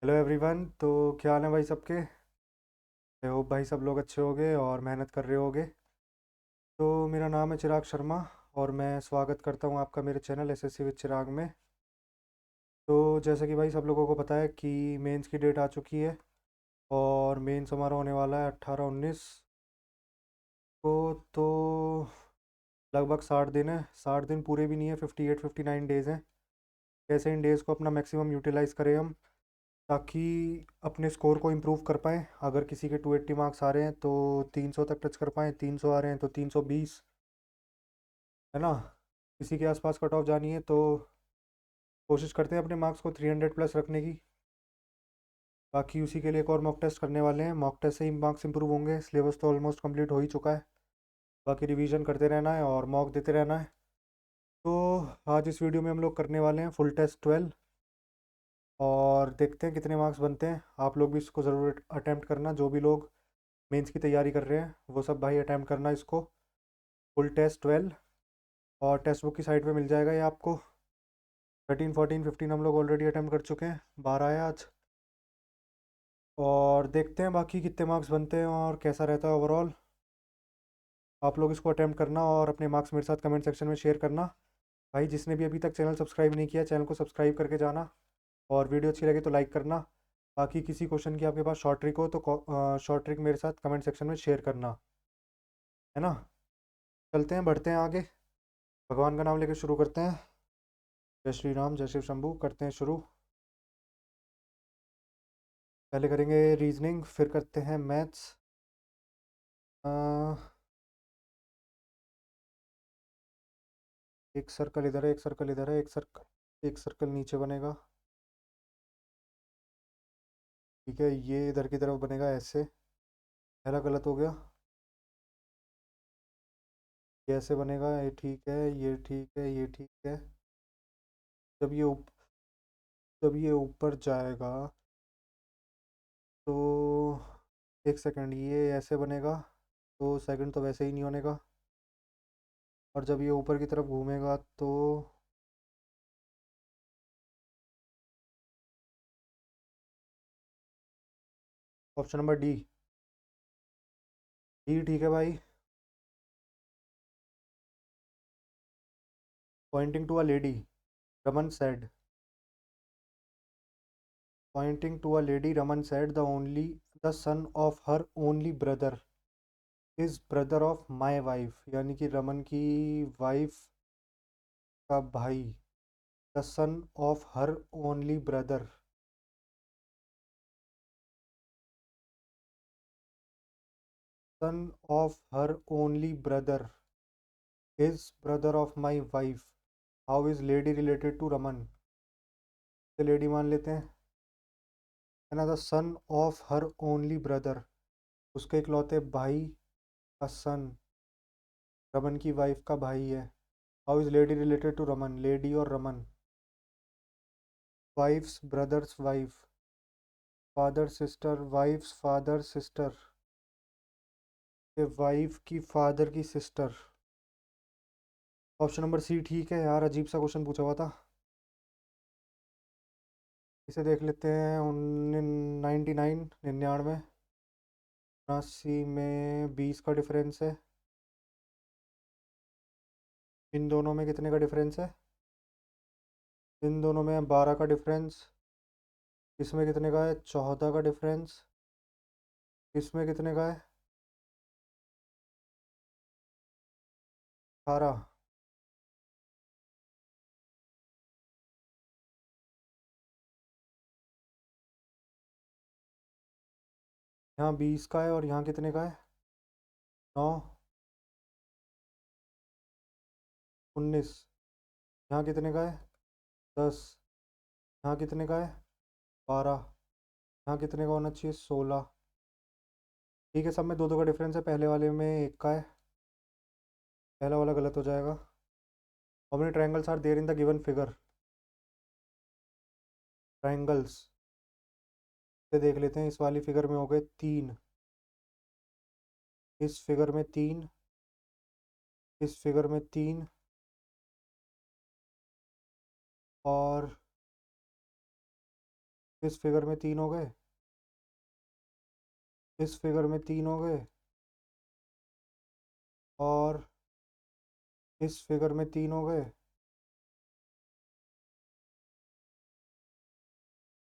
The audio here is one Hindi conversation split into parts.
Hello everyone. तो क्या हाल है भाई सबके। आई होप भाई सब लोग अच्छे होंगे और मेहनत कर रहे होंगे। तो मेरा नाम है चिराग शर्मा और मैं स्वागत करता हूँ आपका मेरे चैनल एसएससी विद चिराग में। तो जैसे कि भाई सब लोगों को पता है कि मेंस की डेट आ चुकी है और मेंस हमारा होने वाला है 18-19 को। तो लगभग 60 दिन है। 60 दिन पूरे भी नहीं है, 58-59 डेज़ हैं। कैसे इन डेज़ को अपना मैक्सिमम यूटिलाइज़ करें हम, ताकि अपने स्कोर को इम्प्रूव कर पाएँ। अगर किसी के 280 मार्क्स आ रहे हैं तो 300 तक टच कर पाएँ, 300 आ रहे हैं तो 320, है ना। किसी के आसपास कट ऑफ जानी है तो कोशिश करते हैं अपने मार्क्स को 300 प्लस रखने की। बाकी उसी के लिए एक और मॉक टेस्ट करने वाले हैं। मॉक टेस्ट से ही मार्क्स इंप्रूव होंगे। सिलेबस तो ऑलमोस्ट कंप्लीट हो ही चुका है, बाकी रिवीजन करते रहना है और मॉक देते रहना है। तो आज इस वीडियो में हम लोग करने वाले हैं फुल टेस्ट 12 और देखते हैं कितने मार्क्स बनते हैं। आप लोग भी इसको ज़रूर अटैम्प्ट करना, जो भी लोग मेंस की तैयारी कर रहे हैं वो सब भाई अटैम्प्ट करना इसको। फुल टेस्ट 12 और टेक्स्ट बुक की साइट पे मिल जाएगा ये आपको। 13, 14, 15 हम लोग ऑलरेडी अटैम्प्ट कर चुके हैं, 12 है आज। और देखते हैं बाकी कितने मार्क्स बनते हैं और कैसा रहता है ओवरऑल। आप लोग इसको अटैम्प्ट करना और अपने मार्क्स मेरे साथ कमेंट सेक्शन में शेयर करना। भाई जिसने भी अभी तक चैनल सब्सक्राइब नहीं किया, चैनल को सब्सक्राइब करके जाना और वीडियो अच्छी लगे तो लाइक करना। बाकी किसी क्वेश्चन की आपके पास शॉर्ट ट्रिक हो तो शॉर्ट ट्रिक मेरे साथ कमेंट सेक्शन में शेयर करना, है ना। चलते हैं, बढ़ते हैं आगे। भगवान का नाम लेकर शुरू करते हैं। जय श्री राम, जय शिव शंभू। करते हैं शुरू। पहले करेंगे रीजनिंग, फिर करते हैं मैथ्स। एक सर्कल इधर है, एक सर्कल इधर है, एक सर्कल नीचे बनेगा। ठीक है, ये इधर की तरफ बनेगा ऐसे। पहला गलत हो गया। ये ऐसे बनेगा, ये ठीक है, ये ठीक है, ये ठीक है। जब ये ऊप, जब ये ऊपर जाएगा तो एक सेकंड, ये ऐसे बनेगा तो सेकंड तो वैसे ही नहीं होने का। और जब ये ऊपर की तरफ घूमेगा तो ऑप्शन नंबर डी। डी ठीक है भाई। Pointing to a lady, Raman said. Pointing to a lady, Raman said, the son of her only brother is brother of my wife। यानी कि रमन की वाइफ का भाई, the son of her only brother, son of her only brother is brother of my wife. How is lady related to Raman. तो लेडी मान लेते हैं, है ना। The son of her only brother, उसके इकलौते भाई का सन रमन की वाइफ का भाई है। How is lady related to Raman, lady और Raman. Wife's brother's wife, father sister, wife's father sister, ये वाइफ की फादर की सिस्टर। ऑप्शन नंबर सी ठीक है यार। अजीब सा क्वेश्चन पूछा हुआ था। इसे देख लेते हैं। 99, 99, 89 में 20 का डिफरेंस है। इन दोनों में कितने का डिफरेंस है। इन दोनों में 12 का डिफरेंस। इसमें कितने का है, 14 का डिफरेंस। इसमें कितने का है, 18। यहाँ 20 का है और यहाँ कितने का है, 9, 19। यहाँ कितने का है, 10। यहाँ कितने का है, 12। यहाँ कितने का होना चाहिए, 16। ठीक है, सब में दो दो का डिफरेंस है। पहले वाले में एक का है, पहला वाला गलत हो जाएगा। How many triangles are there in the given figure. Triangles से देख लेते हैं। इस वाली फिगर में हो गए 3, इस फिगर में 3, इस फिगर में 3 और इस फिगर में 3 हो गए, इस फिगर में 3 हो गए, और इस फिगर में 3 हो गए,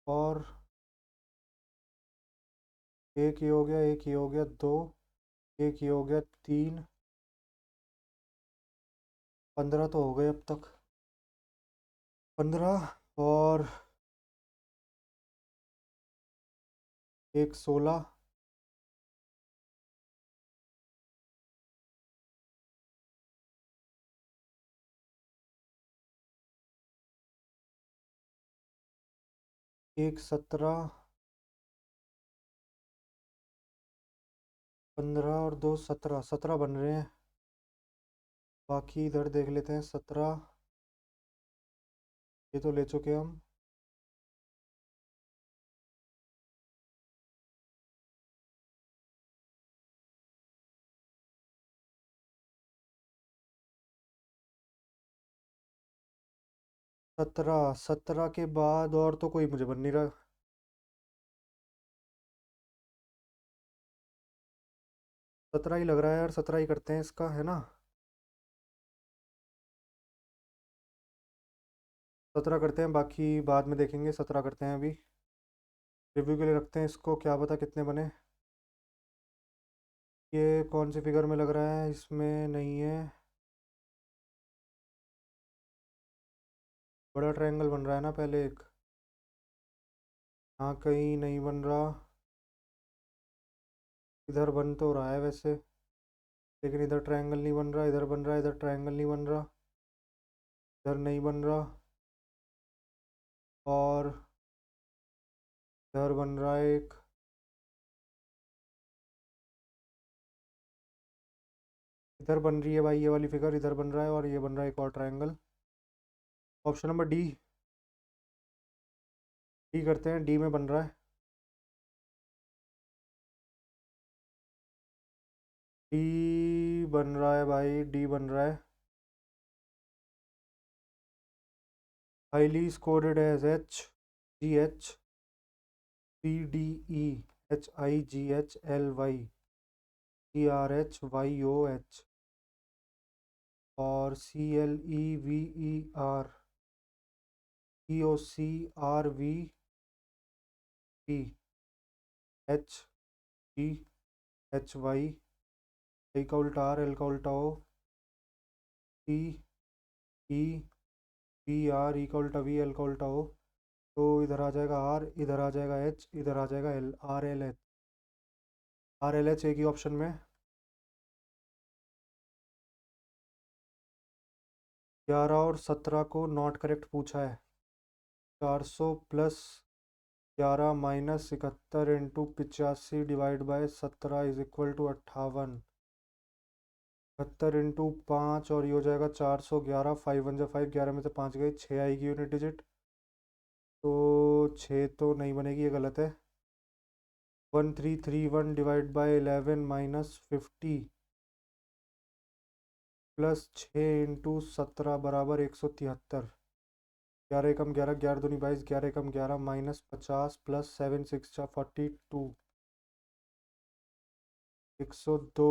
और एक ही हो गया, एक ही हो गया, दो, एक ही हो गया, तीन, 15 तो हो गए अब तक, 15, और एक 16, एक 17, 15 और दो 17, 17 बन रहे हैं। बाकी इधर देख लेते हैं, 17 ये तो ले चुके हम। 17, 17 के बाद और तो कोई मुझे बन नहीं रहा। 17 ही लग रहा है यार, 17 ही करते हैं इसका, है ना? 17 करते हैं, बाकी बाद में देखेंगे। 17 करते हैं अभी, रिव्यू के लिए रखते हैं इसको, क्या पता कितने बने। ये कौन सी फिगर में लग रहा है? इसमें नहीं है। बड़ा ट्रायंगल बन रहा है ना पहले एक, हाँ कहीं नहीं बन रहा। इधर बन तो रहा है वैसे, लेकिन इधर ट्रायंगल नहीं बन रहा, इधर बन रहा है, इधर ट्रायंगल नहीं बन रहा, इधर नहीं बन रहा, और इधर बन रहा है एक। इधर बन रही है भाई ये वाली फिगर, इधर बन रहा है, और ये बन रहा है एक और triangle. Option number D, D करते हैं, डी में बन रहा है। डी बन रहा है भाई, डी बन रहा है। Highly scored as H, G H, C D E, H I G H L Y, C R H Y O H, और C L E V E R, E O C R V P, H E H Y, I का उल्टा आर, एल का उल्टा ओ, सी ई वी आर, ई का उल्टा वी, एल का उल्टा ओ। तो इधर आ जाएगा आर, इधर आ जाएगा एच, इधर आ जाएगा L, R L H, R L H एक ही ऑप्शन में। 11 और 17 को नॉट करेक्ट पूछा है। 400 plus 11 minus 71 into 85 divide by 17 is equal to 58। 71 into 5, और ये हो जाएगा 411, 5 वन जा 5, 11 में से 5 गए, 6 आएगी यूनिट डिजिट। तो 6 तो नहीं बनेगी, ये गलत है। 1331 divide by 11 minus 50 plus 6 into 17 बराबर 173। 11 एकम 11, 11 दूनी 22, 11 एकम 11 माइनस 50 प्लस 7 6 42, 102।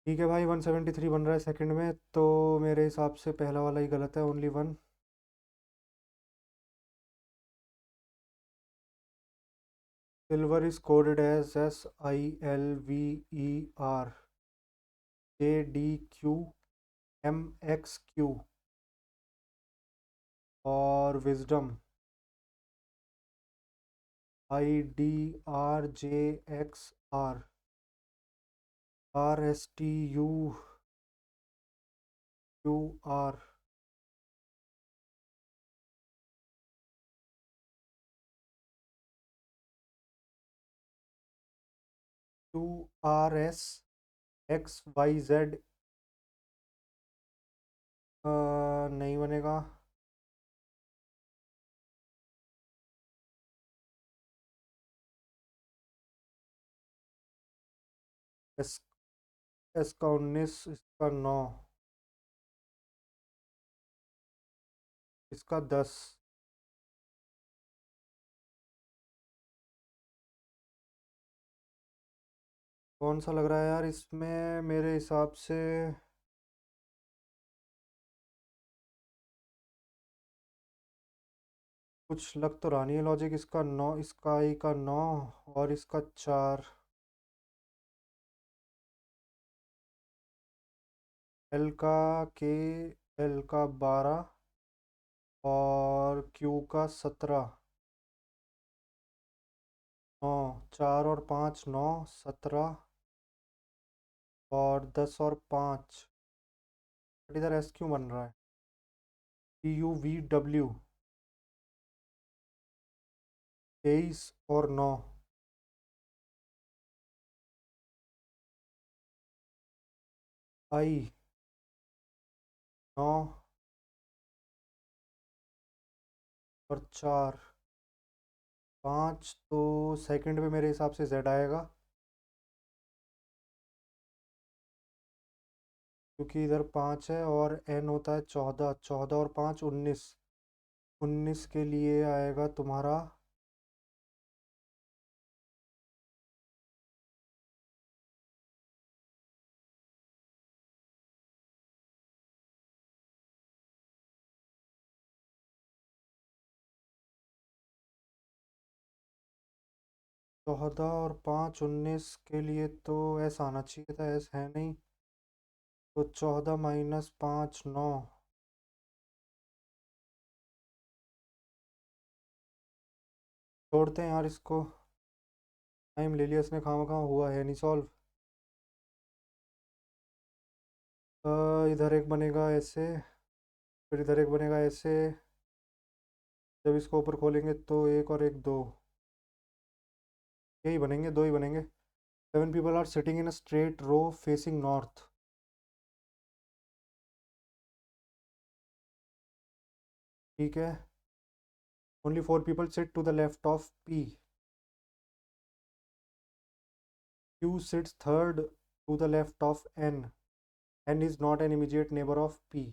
ठीक है भाई, 173 बन रहा है सेकंड में, तो मेरे हिसाब से पहला वाला ही गलत है, only one. Silver is coded as SILVER, JDQ, MXQ, और विजडम IDRJXR, RSTUQR। QRSXYZ नहीं बनेगा। एस, एस का 19, इसका 9, इसका 10। कौन सा लग रहा है यार इसमें मेरे हिसाब से? कुछ लग तो रहा नहीं है लॉजिक। इसका 9, इसका आई का 9 और इसका 4। एल का के, एल का 12 और क्यू का 17। 9, 4 और 5 9, 17 और 10 और 5। इधर एस क्यों बन रहा है? P U V W. 23 और 9। आई 9 और 4। 5 तो सेकंड पे मेरे हिसाब से जेड आएगा, क्योंकि इधर 5 है और एन होता है 14। 14 और 5 19। 19 के लिए आएगा तुम्हारा। चौदह और 5 19 के लिए तो एस आना चाहिए था, एस है नहीं। तो 14 माइनस 5 9। छोड़ते हैं यार इसको। टाइम ले लिया इसने खामा खामा, हुआ है नहीं सॉल्व। इधर एक बनेगा ऐसे, फिर इधर एक बनेगा ऐसे। जब इसको ऊपर खोलेंगे तो एक और एक दो, यही बनेंगे, दो ही बनेंगे। 7 people are sitting in a straight row facing north. ठीक है। Only 4 people sit to the left of P. Q sits third to the left of N. N is not an immediate neighbour of P.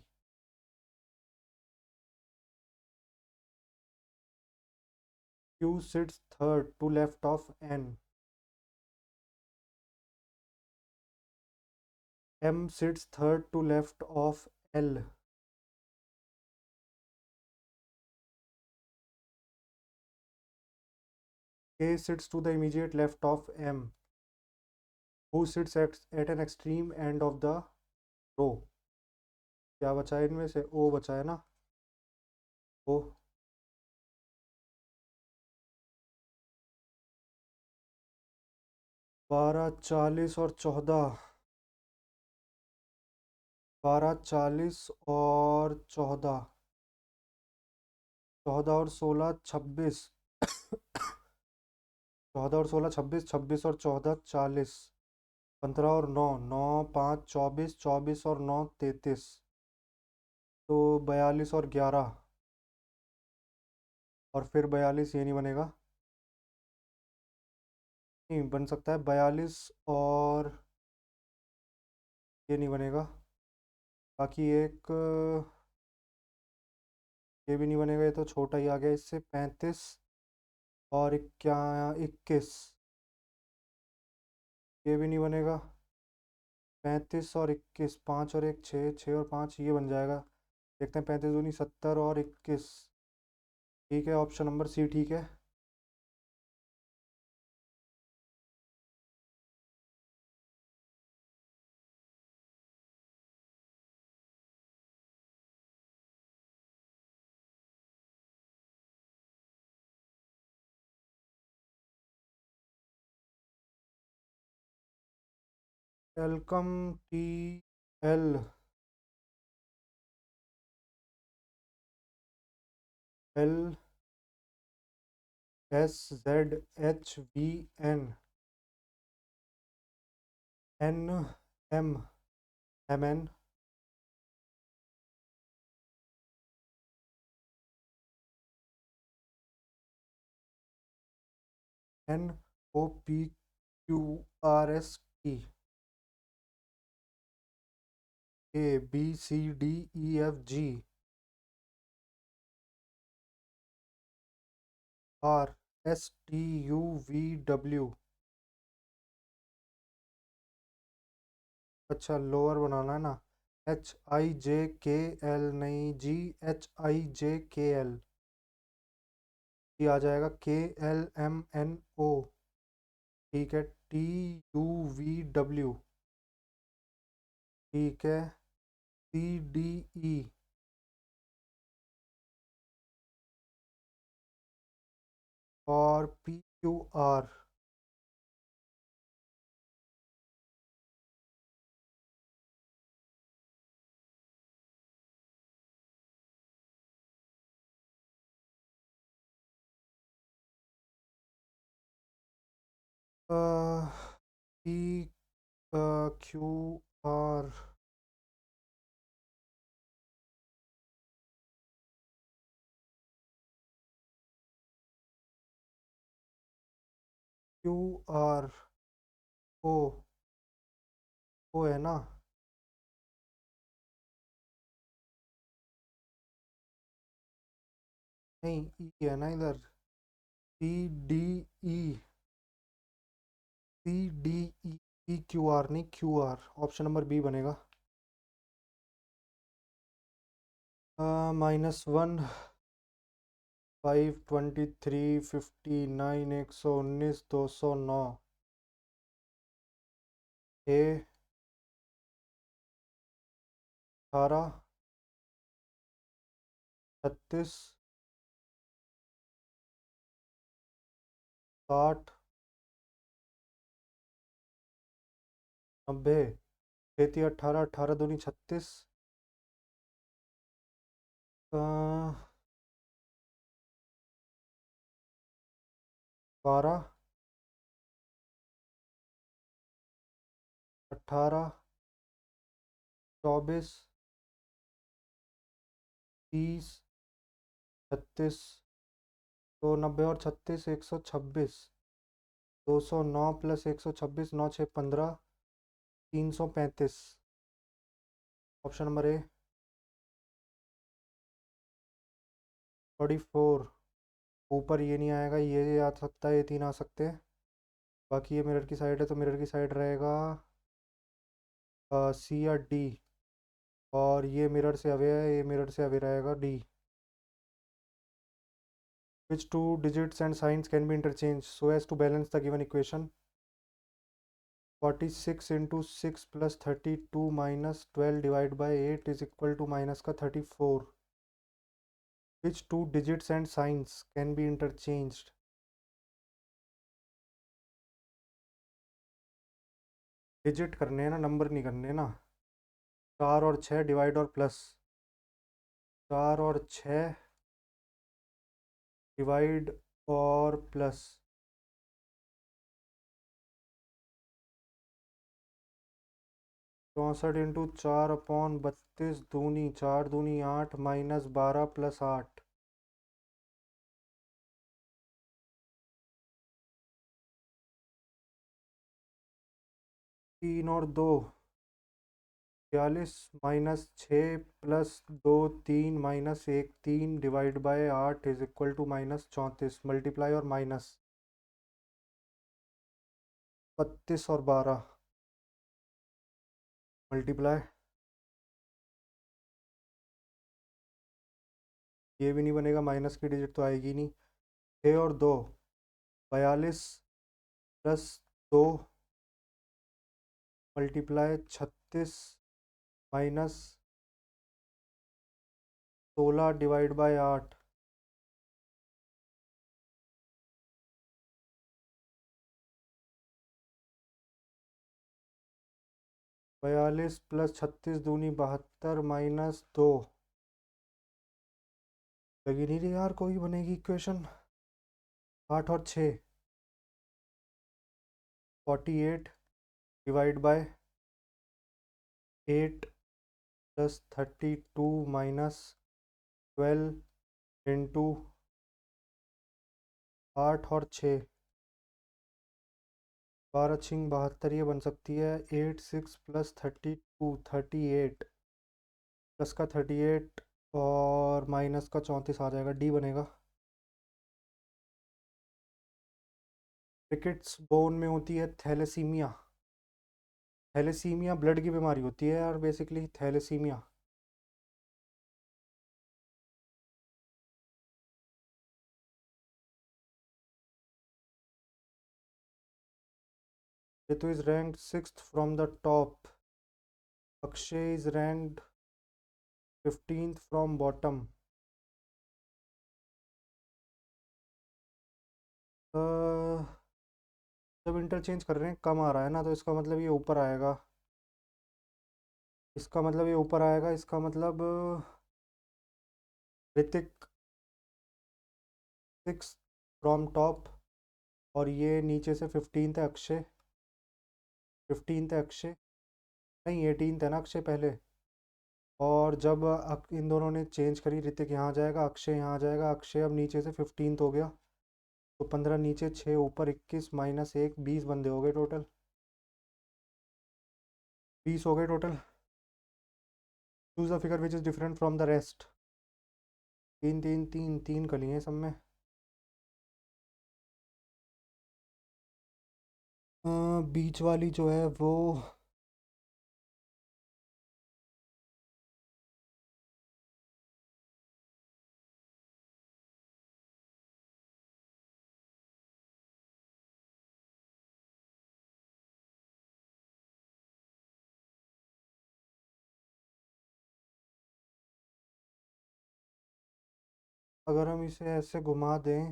Q sits third to left of N. M sits third to left of L. K sits to the immediate left of M. Who sits at an extreme end of the row? क्या बचा है इनमें से? O बचा है ना? O। 12 40 और 14। 12 40 और 14। 14 और 16 26। 14 और 16 26। 26 और 14 40। 15 और 9 9 5 24। 24 और 9 33। तो 42 और 11। और फिर 42 ये नहीं बनेगा। नहीं बन सकता है 42 और ये नहीं बनेगा। बाकी एक ये भी नहीं बनेगा, ये तो छोटा ही आ गया इससे। 35 और क्या, 21, ये भी नहीं बनेगा। 35 और 21, 5 और एक 6, 6 और 5 ये बन जाएगा। देखते हैं, 35 दूनी 70 और 21। ठीक है, ऑप्शन नंबर सी ठीक है। Welcome T L L S Z H V N N M M N N O P Q R S T A B C D E F G R, STUVW। अच्छा, लोअर बनाना है ना। HIJKL नहीं जी, HIJKL। ये आ जाएगा KLMNO। ठीक है, TUVW। ठीक है, CDE। और PQR। PQR। QR। ओ, ओ है ना। नहीं, ई है ना इधर। CDE। CDE। PQR नहीं, QR। ऑप्शन नंबर बी बनेगा। -1, 523, 59, 119, 209। ए 18, 36, 60, 90। 18, 18 दूनी 36। 12, 18, 24, 30, 36। तो 90 और 36, 126। 209 प्लस 126, 9 6 15, 335। Option number A. 44। ऊपर ये नहीं आएगा, ये आ सकता है, ये तीन आ सकते हैं। बाकी ये मिरर की साइड है, तो मिरर की साइड रहेगा सी या डी। और ये मिरर से अवे है, ये मिरर से अवे रहेगा D. Which two digits and signs can be interchanged so as to balance the given equation? 46 into 6 plus 32 minus 12 divided by 8 is equal to minus का 34. Which two digits and signs can be interchanged? Digit करने हैं ना, नंबर नहीं करने ना। 4 और 6 डिवाइड और प्लस। 4 और 6 डिवाइड और प्लस। 64 इंटू 4/32 दूनी 4 दूनी 8 माइनस 12 प्लस 8। 3 और 2 42 minus 6 plus 2 3 minus 1 3 divide by 8 is equal to -34। Multiply और माइनस। 32 और 12 मल्टीप्लाई। ये भी नहीं बनेगा, माइनस की डिजिट तो आएगी नहीं। 6 और 2 42 plus 2 multiply 36 minus 16 divide by 8। 42 plus 36 दूनी 72 माइनस 2। लगी नहीं रही यार, कोई बनेगी इक्वेशन। 8 और 6 48 divide by 8 plus 32 minus 12 into 8 और 6। 12 छिंग 72, ये बन सकती है 8 6 प्लस 32 38 प्लस का 38 और माइनस का 34 आ जाएगा, डी बनेगा। रिकेट्स बोन में होती है थैलेसीमिया। थैलेसीमिया ब्लड की बीमारी होती है यार, basically thalassaemia. Ritu is ranked 6th from the top. Akshay is ranked 15th from bottom. जब इंटरचेंज कर रहे हैं कम आ रहा है ना, तो इसका मतलब ये ऊपर आएगा। इसका मतलब ये ऊपर आएगा, इसका मतलब ऋतिक 6 फ्रॉम टॉप, और ये नीचे से 15th है अक्षय। 15th है अक्षय, नहीं 18th है ना अक्षय पहले। और जब इन दोनों ने चेंज करी, ऋतिक यहाँ जाएगा, अक्षय यहाँ जाएगा। अक्षय अब नीचे से 15th हो गया, तो 15 नीचे, 6 ऊपर, 21 माइनस 1, 20 बंदे हो गए टोटल। 20 हो गए total. Choose a figure which is different from the rest. तीन तीन तीन तीन कली हैं सब में। बीच वाली जो है वो अगर हम इसे ऐसे घुमा दें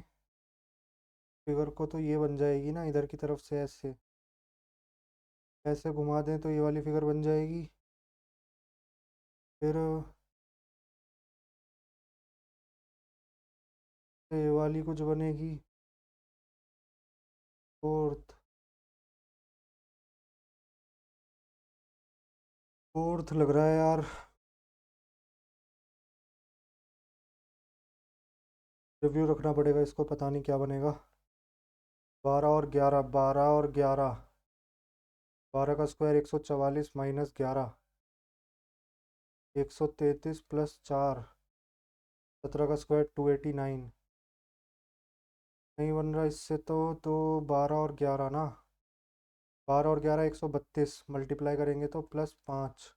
फिगर को, तो ये बन जाएगी ना इधर की तरफ से। ऐसे ऐसे घुमा दें तो ये वाली फिगर बन जाएगी। फिर ये वाली कुछ बनेगी, फोर्थ। फोर्थ लग रहा है यार। रिव्यू रखना पड़ेगा इसको, पता नहीं क्या बनेगा। 12 और 11, 12 और 11, 12 का स्क्वायर 144 माइनस 11, 133 प्लस 4, 17 का स्क्वायर 289। नहीं बन रहा इससे तो 12 और 11 ना, 12 और 11 132, मल्टीप्लाई करेंगे तो प्लस 5।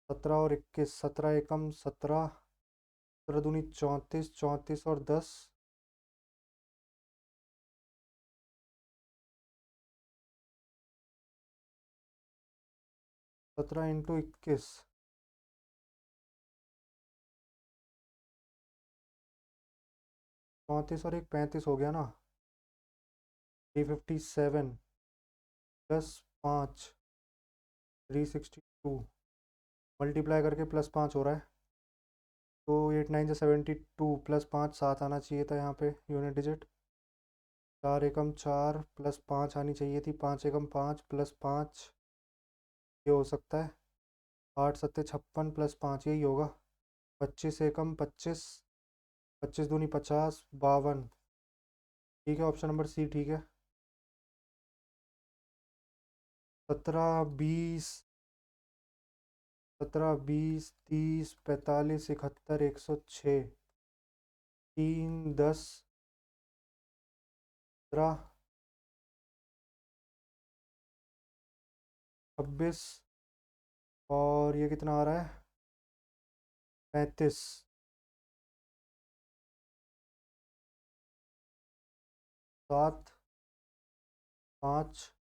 17 और 21, 17 एकम 17, 17 दूनी 34, 34 और 10, 17 इंटू 21, 34 और एक 35 हो गया ना। 357 प्लस 5, 362, मल्टीप्लाई करके प्लस 5 हो रहा है। तो 8 9 से 72, प्लस 5 7 आना चाहिए था यहाँ पे यूनिट डिजिट। 4 एकम 4 प्लस 5 आनी चाहिए थी, 5 एकम 5 प्लस 5, ये हो सकता है। 8 सत्ते 56 प्लस 5, यही होगा। 25 एकम 25, 25 दूनी 50, 52। ठीक है, ऑप्शन नंबर सी ठीक है। 17 20, 17 20 30 45 71 106, 3 10 17 26, और ये कितना आ रहा है 35, 7 5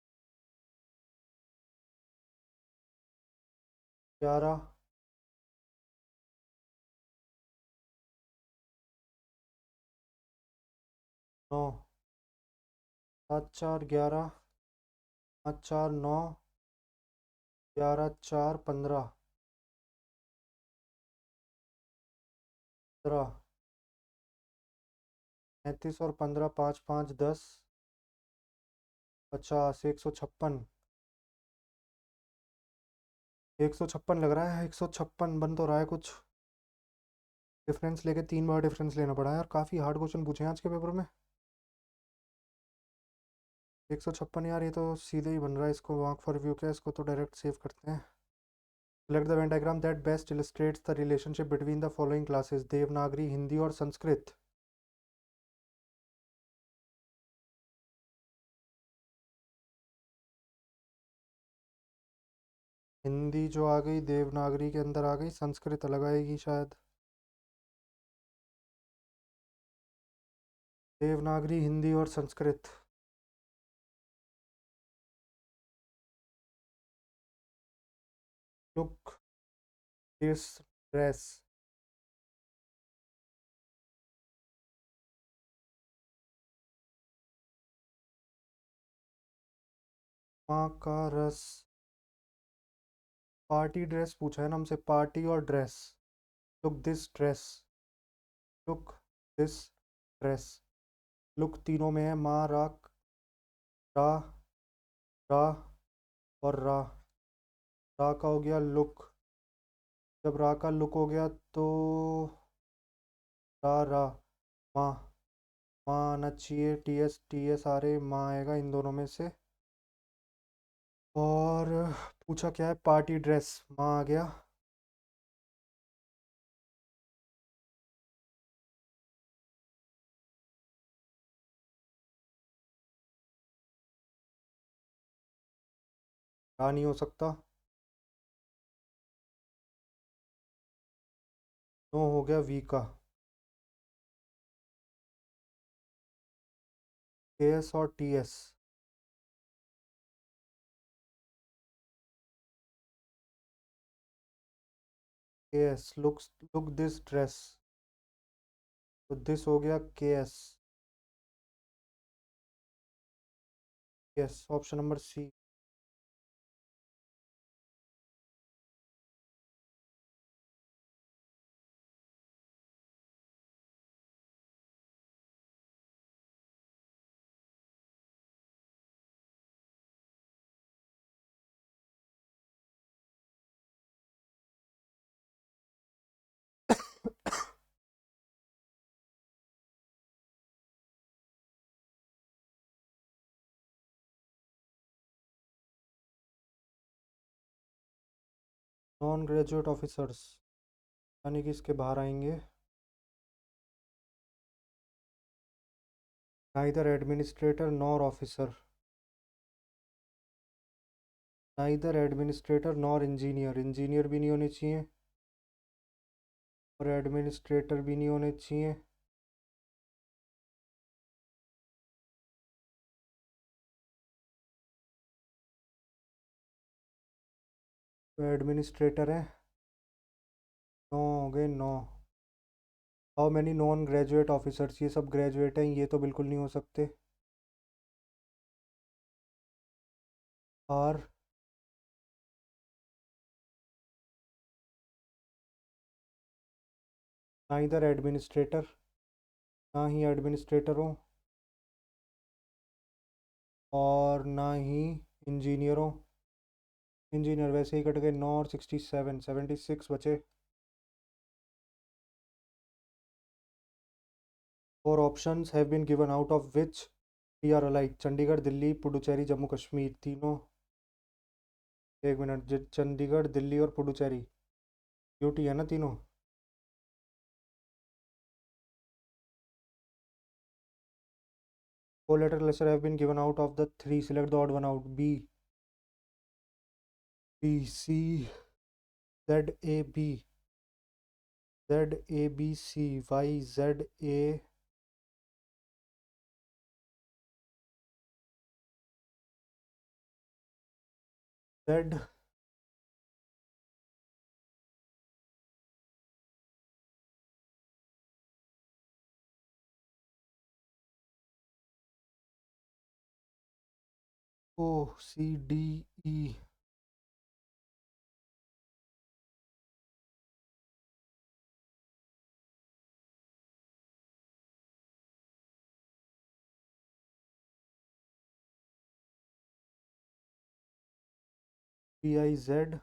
11 9, 7 4 11, 5 4 9, 11 4 15, 17, 35 और 15, 5 5 10, 50, 156, 156 लग रहा है। 156 बन तो रहा है कुछ। डिफरेंस लेके 3 बार डिफरेंस लेना पड़ा है यार, काफ़ी हार्ड क्वेश्चन पूछे हैं आज के पेपर में। 156 यार, ये तो सीधे ही बन रहा है। इसको मार्क फॉर व्यू क्या है, इसको तो डायरेक्ट सेव करते हैं। Select the Venn diagram that best illustrates the relationship between the following classes: Devanagari, Hindi और संस्कृत। हिंदी जो आ गई देवनागरी के अंदर आ गई, संस्कृत अलग आएगी शायद। देवनागरी, हिंदी और संस्कृत। Look this dress. माँ का रस। पार्टी ड्रेस पूछा है ना हमसे, पार्टी और dress. Look this dress. Look this dress. Look तीनों में है, माँ, राक, रा, रा और रा। रा का हो गया लुक। जब रा का लुक हो गया तो रा रा, माँ। माँ आना चाहिए, टी एस, टी एस आ रहे, माँ आएगा इन दोनों में से। और पूछा क्या है, पार्टी ड्रेस, माँ आ गया। रा नहीं हो सकता। नो हो गया वी का। के एस और T S. K S, look this dress. तो दिस हो गया K S. Yes, option number C. Non graduate officers, यानी कि इसके बाहर आएंगे। Neither administrator nor officer. Neither administrator nor engineer, engineer भी नहीं होने चाहिए और एडमिनिस्ट्रेटर भी नहीं होने चाहिए। तो एडमिनिस्ट्रेटर है। नौ हो गए, नौ। How many non graduate officers, ये सब ग्रेजुएट हैं, ये तो बिल्कुल नहीं हो सकते। आर। ना इधर एडमिनिस्ट्रेटर, ना ही एडमिनिस्ट्रेटर हो और ना ही इंजीनियर हो। इंजीनियर वैसे ही कट गए, 9 और 67, 76 बचे। Four options have been given out of which we are alike, Chandigarh, Delhi, Puducherry, Jammu Kashmir, तीनों। एक मिनट, चंडीगढ़, दिल्ली और पुडुचेरी, यूटी है ना तीनों। Four letter letter have been given out of the three, select the odd one out. B, B, C, Z, A, B, Z, A, B, C, Y, Z, A, Z. O, C, D, E. P, I, Z.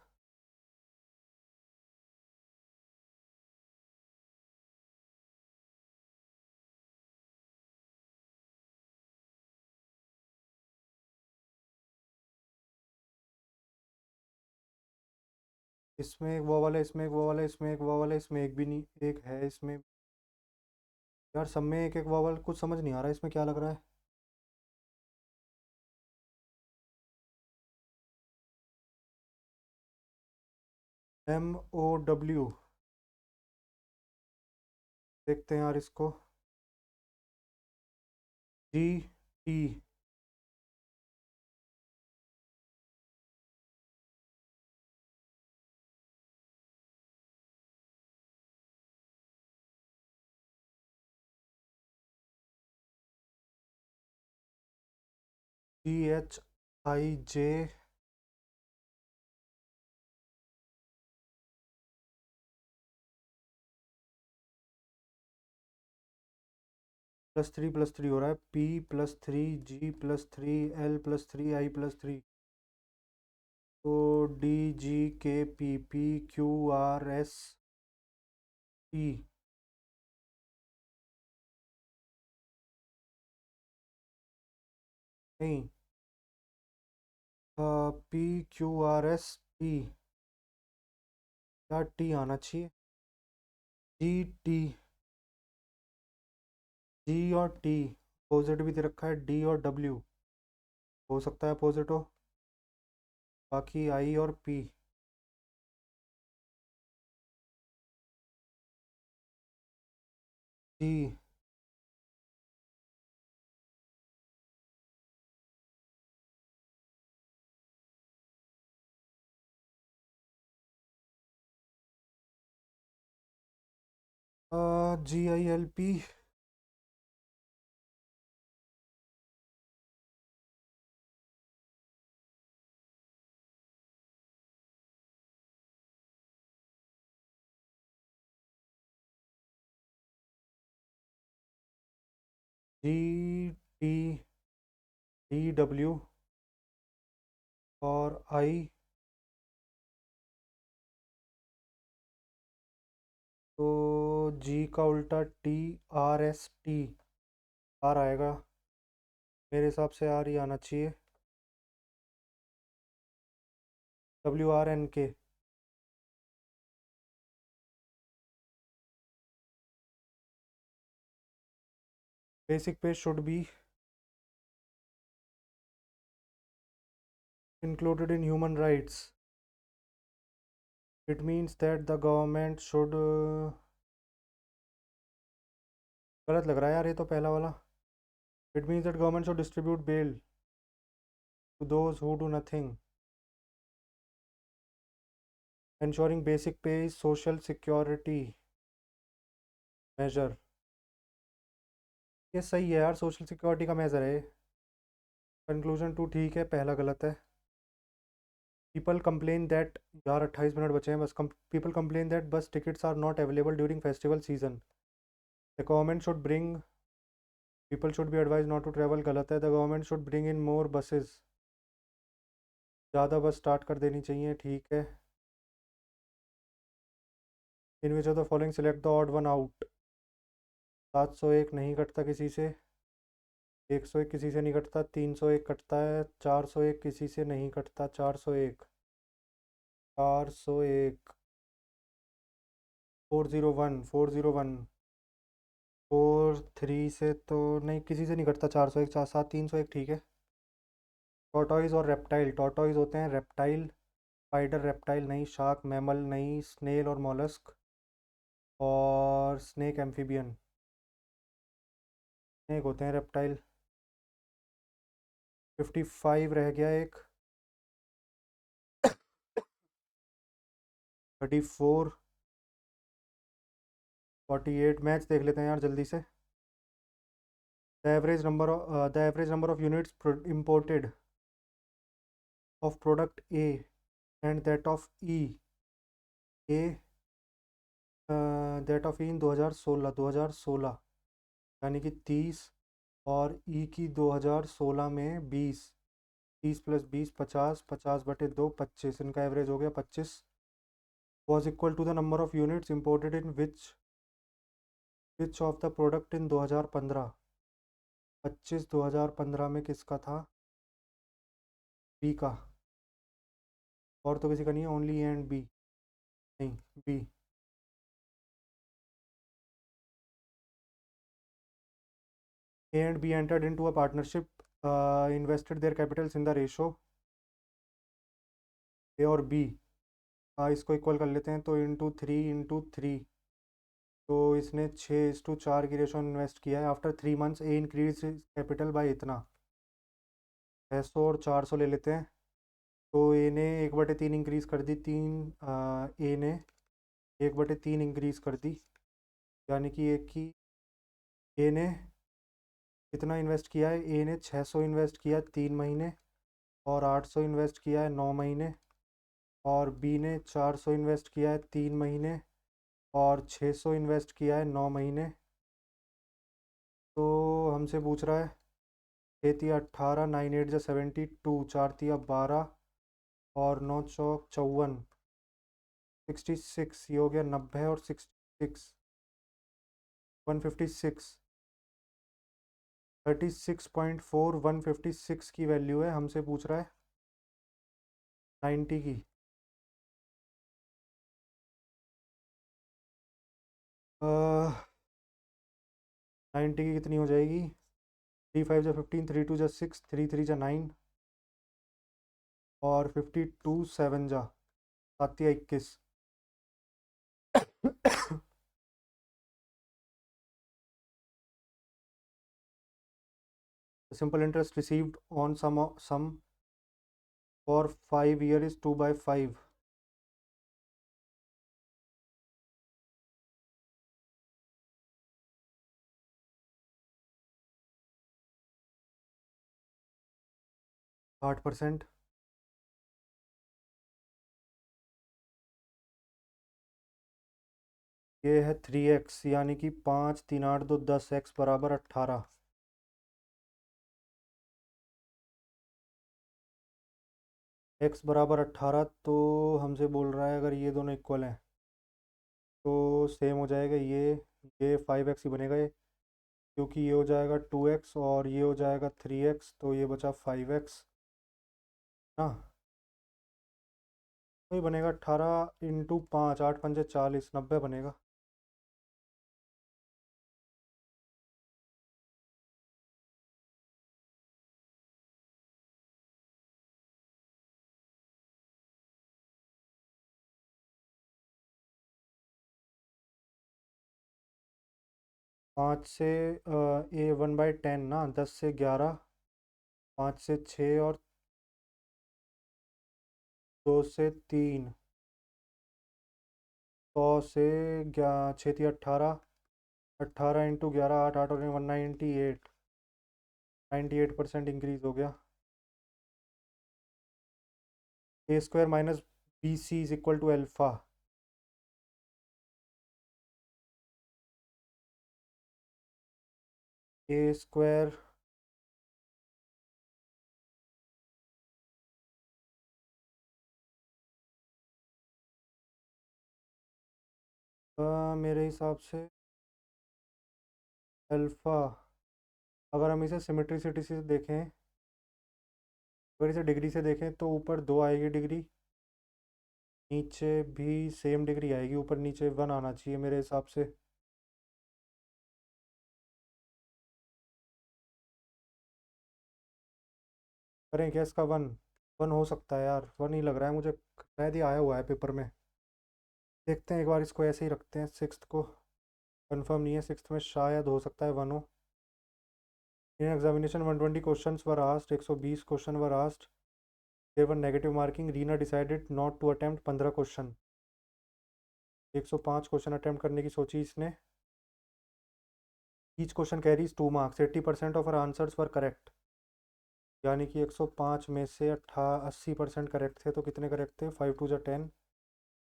इसमें एक वो वाला, इसमें एक वो वाला, इसमें एक वो वाला, इसमें एक भी नहीं, एक है इसमें। यार सब में एक एक वावल, कुछ समझ नहीं आ रहा है इसमें क्या लग रहा है। MOW, देखते हैं यार इसको। GT, CHIJ, +3 हो रहा है। P+3, G+3, L+3, I+3, तो DGKPPQRSP, नहीं, PQRSP, या टी आना चाहिए। GT, G और T अपोजिट भी दे रखा है, D और W हो सकता है अपोजिट हो, बाकी I और P। G, GILP, GT, DW और I, तो G का उल्टा TRST, आर आएगा मेरे हिसाब से, आर ही आना चाहिए। WRNK, basic pay should be included in human rights. It means that the government should, गलत लग रहा है यार ये तो पहला वाला। It means that government should distribute bail to those who do nothing. Ensuring basic pay is social security measure. ये सही है यार, सोशल सिक्योरिटी का मेजर है। कंक्लूजन 2 ठीक है, पहला गलत है। पीपल कंप्लेन दैट, यार 28 मिनट बचे हैं बस। People complain that bus tickets are not available during festival season. The government should bring, people should be advise not to travel, गलत है। The government should bring in more buses, ज़्यादा बस स्टार्ट कर देनी चाहिए, ठीक है। In which of the following select the odd one out. 701 नहीं कटता किसी से, 101 किसी से नहीं कटता, 301 कटता है, 401 किसी से नहीं कटता, 401, 401, 401, 401, 43 से तो नहीं, किसी से नहीं कटता, 401, 4 7, 301, ठीक है। टॉर्टोइज और रेप्टाइल, टॉर्टोइज होते हैं रेप्टाइल, स्पाइडर रेप्टाइल नहीं, शार्क मैमल नहीं, स्नेल और मॉलस्क, और स्नेक एम्फीबियन, स्नेक होते हैं रेप्टाइल। 55 रह गया एक, 34, 48, मैच देख लेते हैं यार जल्दी से। The average number of units imported of product A and that of E, A that of E in 2016, यानी कि 30, और E की 2016 में 20, 30 + 20 50, 50/2 25, इनका एवरेज हो गया 25। was equal to the number of units imported in which of the product in 2015, 25 2015 में किसका था, बी का, और तो किसी का नहीं है, ओनली ए एंड बी, नहीं B. A and B entered into a partnership, invested their capitals in the ratio, A और B, इसको इक्वल कर लेते हैं, तो इंटू थ्री तो इसने 6:4 की रेशो इन्वेस्ट किया है। After 3 months A increase capital by इतना, 600 और 400 ले लेते हैं। तो ए ने 1/3 इंक्रीज़ कर दी, ए ने 1/3 इंक्रीज़ कर दी, यानी कि एक की ए ने कितना इन्वेस्ट किया है, ए ने 600 इन्वेस्ट किया है 3 महीने, और 800 इन्वेस्ट किया है 9 महीने, और बी ने 400 इन्वेस्ट किया है 3 महीने, और 600 इन्वेस्ट किया है 9 महीने। तो हमसे पूछ रहा है 6×3 = 18, 9×8 = 72, 4×3 = 12, और 9×4 = 54, 66, ये हो गया 90, और 66 156, 36.4 156 की वैल्यू है। हमसे पूछ रहा है 90 की। 90 की कितनी हो जाएगी? 3×5 = 15, 3×2 = 6, 3×3 = 9, और 52×7 = 21। Simple interest received on sum for 5 years is 2/5। 8%। ये है 3x, यानी कि 5 3 8 2 10, x बराबर 18। x बराबर 18, तो हमसे बोल रहा है अगर ये दोनों इक्वल हैं तो सेम हो जाएगा, ये 5x ही बनेगा ये, क्योंकि ये हो जाएगा 2x और ये हो जाएगा 3x, तो ये बचा 5x ना। तो ये बनेगा 18×5, 8×5 = 40, 90 बनेगा। पाँच से ए 1/10 ना, 10 से 11, 5 से 6, और 2 से 3, 100 से 6×3 = 18, 18×11 8, 8 और 198, 98% इंक्रीज हो गया। A² - BC = alpha. A² मेरे हिसाब से अल्फ़ा, अगर हम इसे सिमेट्रिसिटी से देखें, अगर इसे डिग्री से देखें तो ऊपर 2 आएगी डिग्री, नीचे भी सेम डिग्री आएगी, ऊपर नीचे 1 आना चाहिए मेरे हिसाब से। करें क्या इसका? 1 हो सकता है यार, 1 ही लग रहा है मुझे, शायद ही आया हुआ है पेपर में। देखते हैं एक बार, इसको ऐसे ही रखते हैं, सिक्स्थ को कंफर्म नहीं है, सिक्स्थ में शायद हो सकता है 1 हो। In examination 120 question were asked, 120 question were asked, there were negative marking, Reena decided not to attempt 15 question. 105 question attempt करने की सोची इसने। Each question carries 2 marks, 80% of our answers were correct, यानी कि 105 में से 80% करेक्ट थे। तो कितने करेक्ट थे? 5×2 = 10,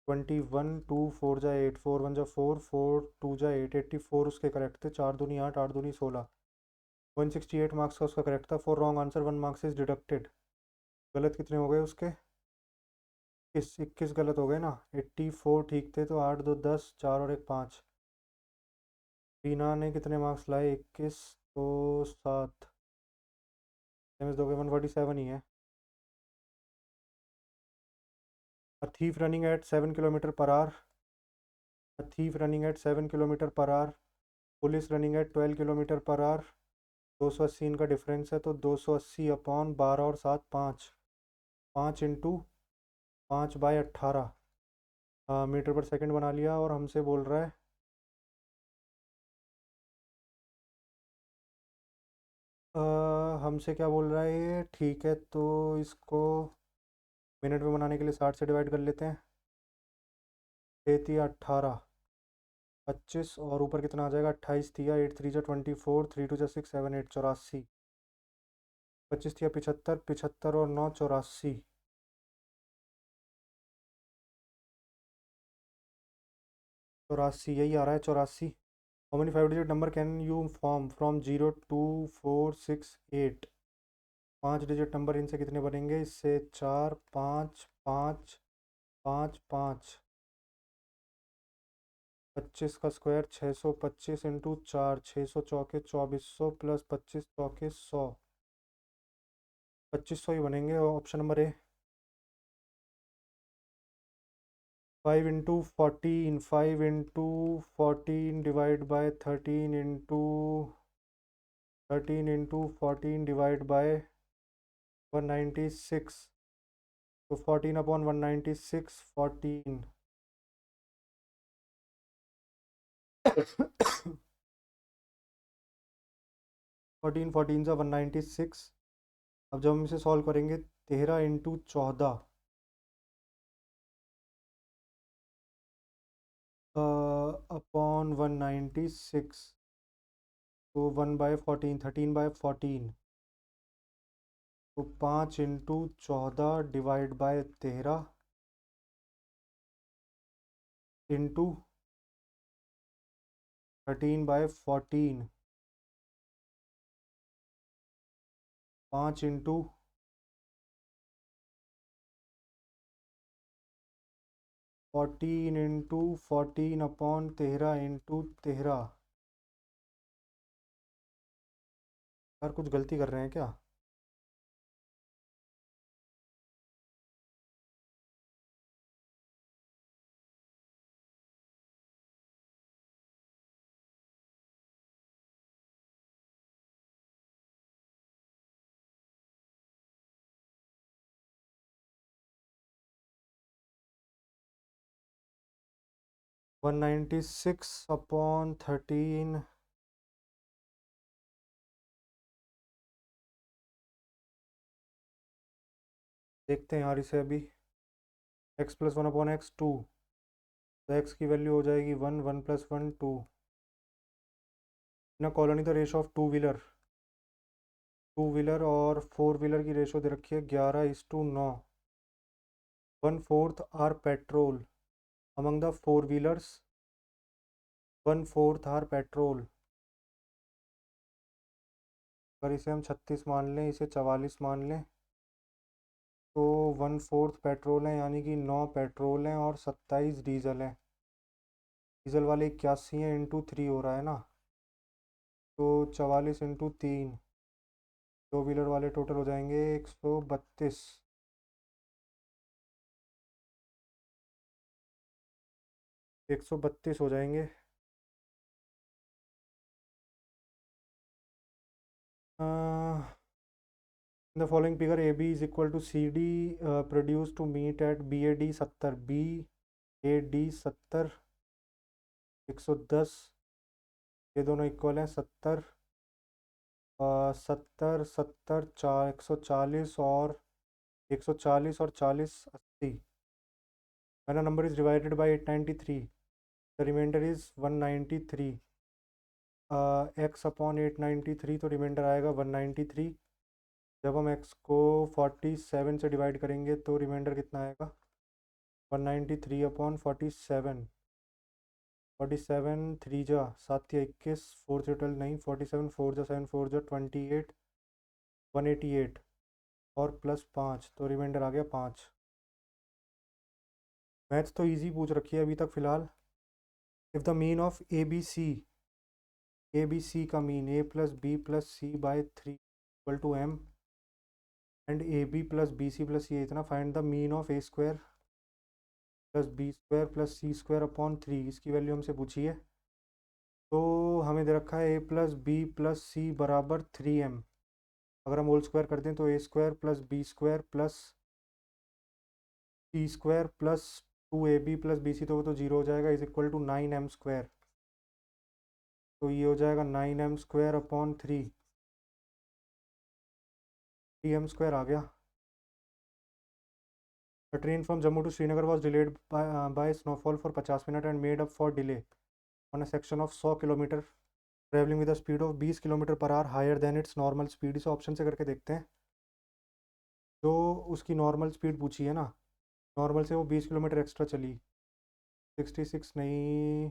21, 2×4 = 8, 4×1 = 4, 4×2 = 8, 84 उसके करेक्ट थे। 4×2 = 8, 8×2 = 16, 168 मार्क्स का उसका करेक्ट था। For wrong answer 1 marks is deducted. गलत कितने हो गए उसके? 21 गलत हो गए ना, 84 ठीक थे, तो 8×2 = 10, 4 और 1 5। रीना ने कितने मार्क्स लाए? 21, तो 7, एम एस दोगे 147 ही है। A thief running at 7 km/h, a thief running at 7 km/h, police running at 12 km/h। 280 इनका डिफरेंस है, तो 280/12 और 7 5, 5 × 5/18। मीटर पर सेकंड बना लिया और हमसे बोल रहा है हमसे क्या बोल रहा है ये, ठीक है तो इसको मिनट में बनाने के लिए 60 से डिवाइड कर लेते हैं। 18, 25 और ऊपर कितना आ जाएगा 28 दिया, 8 3 जा 24, 3 2 जा 6 7 8 84, 25 दिया 75, 75 और 9 84, 84 यही आ रहा है 84। How many 5 digit number can you form from 0 2 4 6 8। 5 digit number इनसे कितने बनेंगे, इससे 4 5 5 5 5। 25 का स्क्वायर 625 इंटू 4, 600 चौके 2400 प्लस 25 चौके 100, 2500 ही बनेंगे। Option number A. 5 into 14, 5 into 14 divide by 13 into 14 divide by 196, तो 14/196 14। 14 14 सा 196। अब जब हम इसे सॉल्व करेंगे 13 इंटू 14 अपॉन 196, तो 1/14 13/14, तो 5 into 14 divide by 13 into 13/14, 5 into 14 into 14 upon 13 into 13। यार कुछ गलती कर रहे हैं क्या? 196/13। देखते हैं यार इसे अभी। x+1/x 2, तो x की वैल्यू हो जाएगी 1, 1+1 2। ना colony the ratio of two wheeler और फोर व्हीलर की रेशो दे रखी है 11:9। 1/4 are petrol among the four wheelers, 1/4 are petrol. अगर इसे हम 36 मान लें, इसे 44 मान लें, तो 1/4 पेट्रोल है यानी कि 9 पेट्रोल हैं और 27 डीजल हैं। डीजल वाले 81 है, इंटू 3 हो रहा है ना, तो 44 इंटू 3, दो व्हीलर वाले टोटल हो जाएंगे 132। 132 हो जाएंगे। The following figure A B is equal to C D produce to meet at B A D 70, B A D 70, 110, ये दोनों इक्वल हैं 70, 70 70 चार 140 और 140 और 40 80। when a number is divided by 893, the remainder is 193। x upon 893, तो रिमाइंडर आएगा 193। जब हम x को 47 से डिवाइड करेंगे तो रिमाइंडर कितना आएगा, 193/47। 47 3 जा 7 या 21, 4 से 12 नहीं, 47 4 जा 7 4 जा 28, 188 और +5, तो रिमाइंडर आ गया 5। मैथ्स तो इजी पूछ रखी है अभी तक फ़िलहाल। If the mean of A B C का mean a+b+c/3 = m and A B plus B C plus ये इतना, find the mean of a² plus b² plus c² upon 3, इसकी वैल्यू हमसे पूछी है। तो हमें दे रखा है a+b+c बराबर 3m। अगर हम होल स्क्वायर करते हैं तो a² plus b² plus c² plus 2AB plus BC, तो वो तो 0 हो जाएगा, इज इक्वल टू 9m²। तो ये हो जाएगा 9m² अपॉन 3m² आ गया। A train from Jammu to Srinagar was delayed by snowfall for 50 minutes and made up for delay on a section of 100 kilometre travelling with the speed of 20 kilometre per hour higher than its normal speed. इसे ऑप्शन से करके देखते हैं। जो उसकी नॉर्मल स्पीड पूछी है ना, नॉर्मल से वो 20 किलोमीटर एक्स्ट्रा चली। 66 नहीं,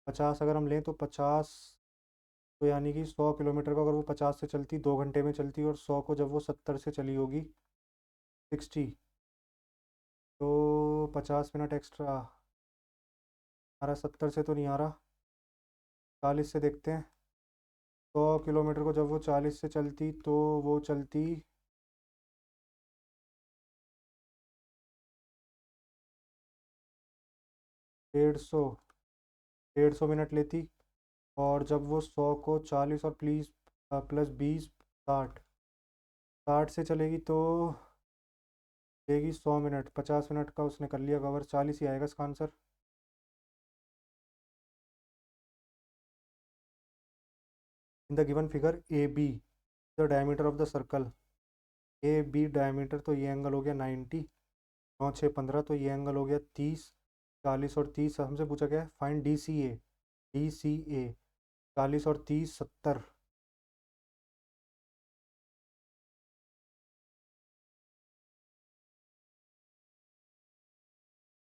50 अगर हम लें तो 50, तो यानी कि 100 किलोमीटर को अगर वो 50 से चलती 2 घंटे में चलती, और 100 को जब वो 70 से चली होगी 60, तो 50 मिनट एक्स्ट्रा आ रहा। 70 से तो नहीं आ रहा, 40 से देखते हैं। 100 किलोमीटर को जब वो 40 से चलती तो वो चलती 150 मिनट लेती। और जब वो 100 को 40 और प्लस 20 60, 60 से चलेगी तो लेगी 100 मिनट। 50 मिनट का उसने कर लिया कवर, 40 ही आएगा इसका answer. In the given figure A B the diameter of the circle. A B diameter, तो ये एंगल हो गया 90, 9 6 15, तो ये एंगल हो गया 30। 40 और 30 हमसे पूछा गया है फाइंड डी सी ए। डी सी ए 40 और 30 70।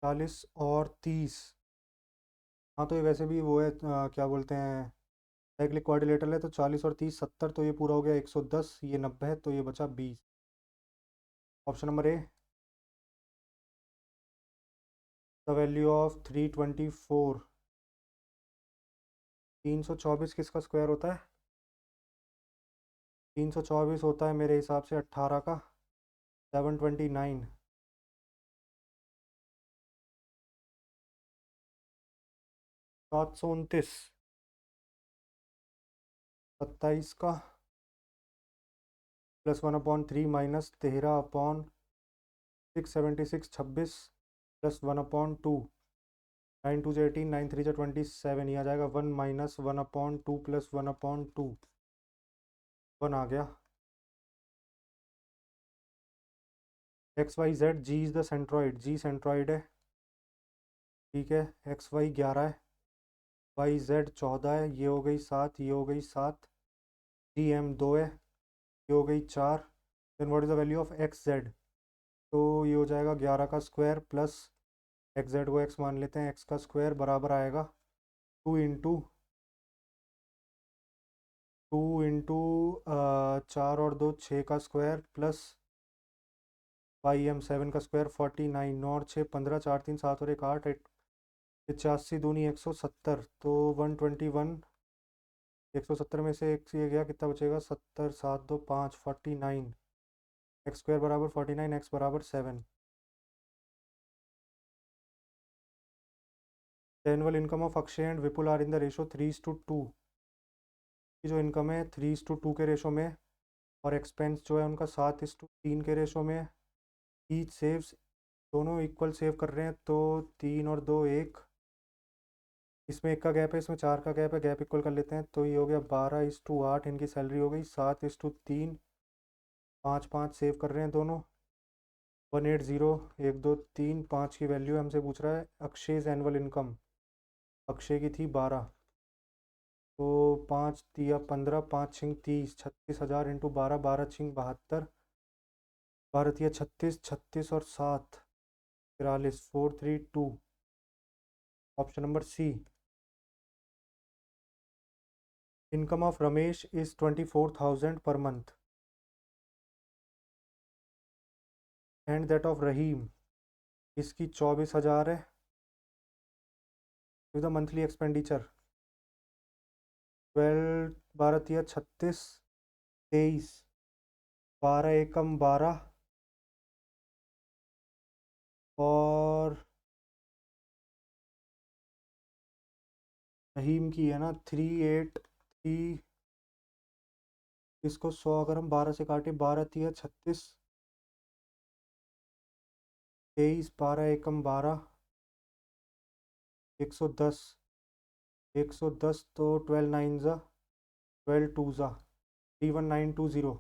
40 और 30, हाँ तो ये वैसे भी वो है, क्या बोलते हैं, साइक्लिक क्वाड्रिलेटरल है। तो 40 और 30 70, तो ये पूरा हो गया 110, ये 90 है, तो ये बचा 20। Option number A. The value of 324, 324 किसका स्क्वायर होता है? 324 होता है मेरे हिसाब से 18 का, 729। 729 27 का, +1/3 माइनस 13/676 26, +1/2, 9 2 18, 9 3 27, ये आ जाएगा 1 माइनस 1/2 प्लस 1/2, 1 आ गया। XYZ, G is the centroid, G centroid है, ठीक है। XY 11 है, YZ 14 है, ये हो गई 7, ये हो गई 7, GM 2 है, ये हो गई 4। Then what is the value of XZ? तो ये हो जाएगा 11 का स्क्वायर प्लस XZ को X मान लेते हैं, X का स्क्वायर बराबर आएगा 2 इंटू 4 और 2 6 का स्क्वायर प्लस YM 7 का स्क्वायर 49, 9 और 6 15, 4 3 7 और 1 8, 85 दूनी 170, तो 121। 170 में से एक ये गया, कितना बचेगा? 70 7 2 5 49। एक्स स्क्वायर बराबर 49, एक्स बराबर 7। The annual income of Akshay and Vipul are in the ratio 3:2। की जो इनकम है 3:2 के रेशो में, और एक्सपेंस जो है उनका 7:3 के रेशो में। ईच सेव्स, दोनों इक्वल सेव कर रहे हैं, तो 3 और 2 1, इसमें 1 का गैप है, इसमें 4 का गैप है, गैप इक्वल कर लेते हैं, तो ये हो गया 12:8। इनकी सैलरी हो गई 7:3, 5 5 सेव कर रहे हैं दोनों। 180, 1 2 3 5 की वैल्यू हमसे पूछ रहा है। अक्षय एनुअल इनकम, अक्षय की थी 12, तो 5 तिया 15, 5 छिंग 30, 36,000 इंटू 12, 12 छिंग 72, 12 तिया 36, 36 और 7 43, 432। Option number C. Income of Ramesh is 24,000 per month and that of Rahim, इसकी 24,000 है। विद द मंथली एक्सपेंडिचर 12, 12 तिया 36, 23, 12 एकम 12, और रहीम की है ना 383। इसको 100 अगर हम 12 से काटे, 12 तिया 36, 23, 12 एकम 12, 110, 110 तो 12 नाइन ज़ा 12 टू ज़ा 31920।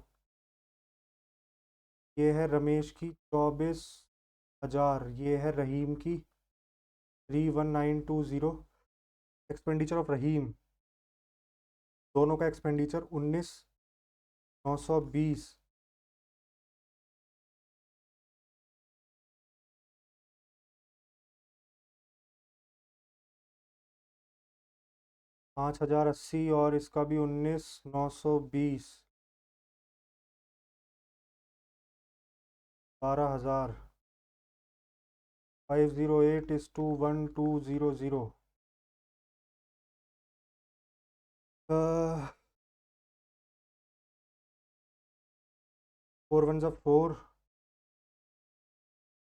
ये है रमेश की 24,000। ये है रहीम की 31920। एक्सपेंडिचर ऑफ रहीम, दोनों का एक्सपेंडिचर 19,920। 5,080 और इसका भी 19,920। 12,000। 508:1200। 4 1 4,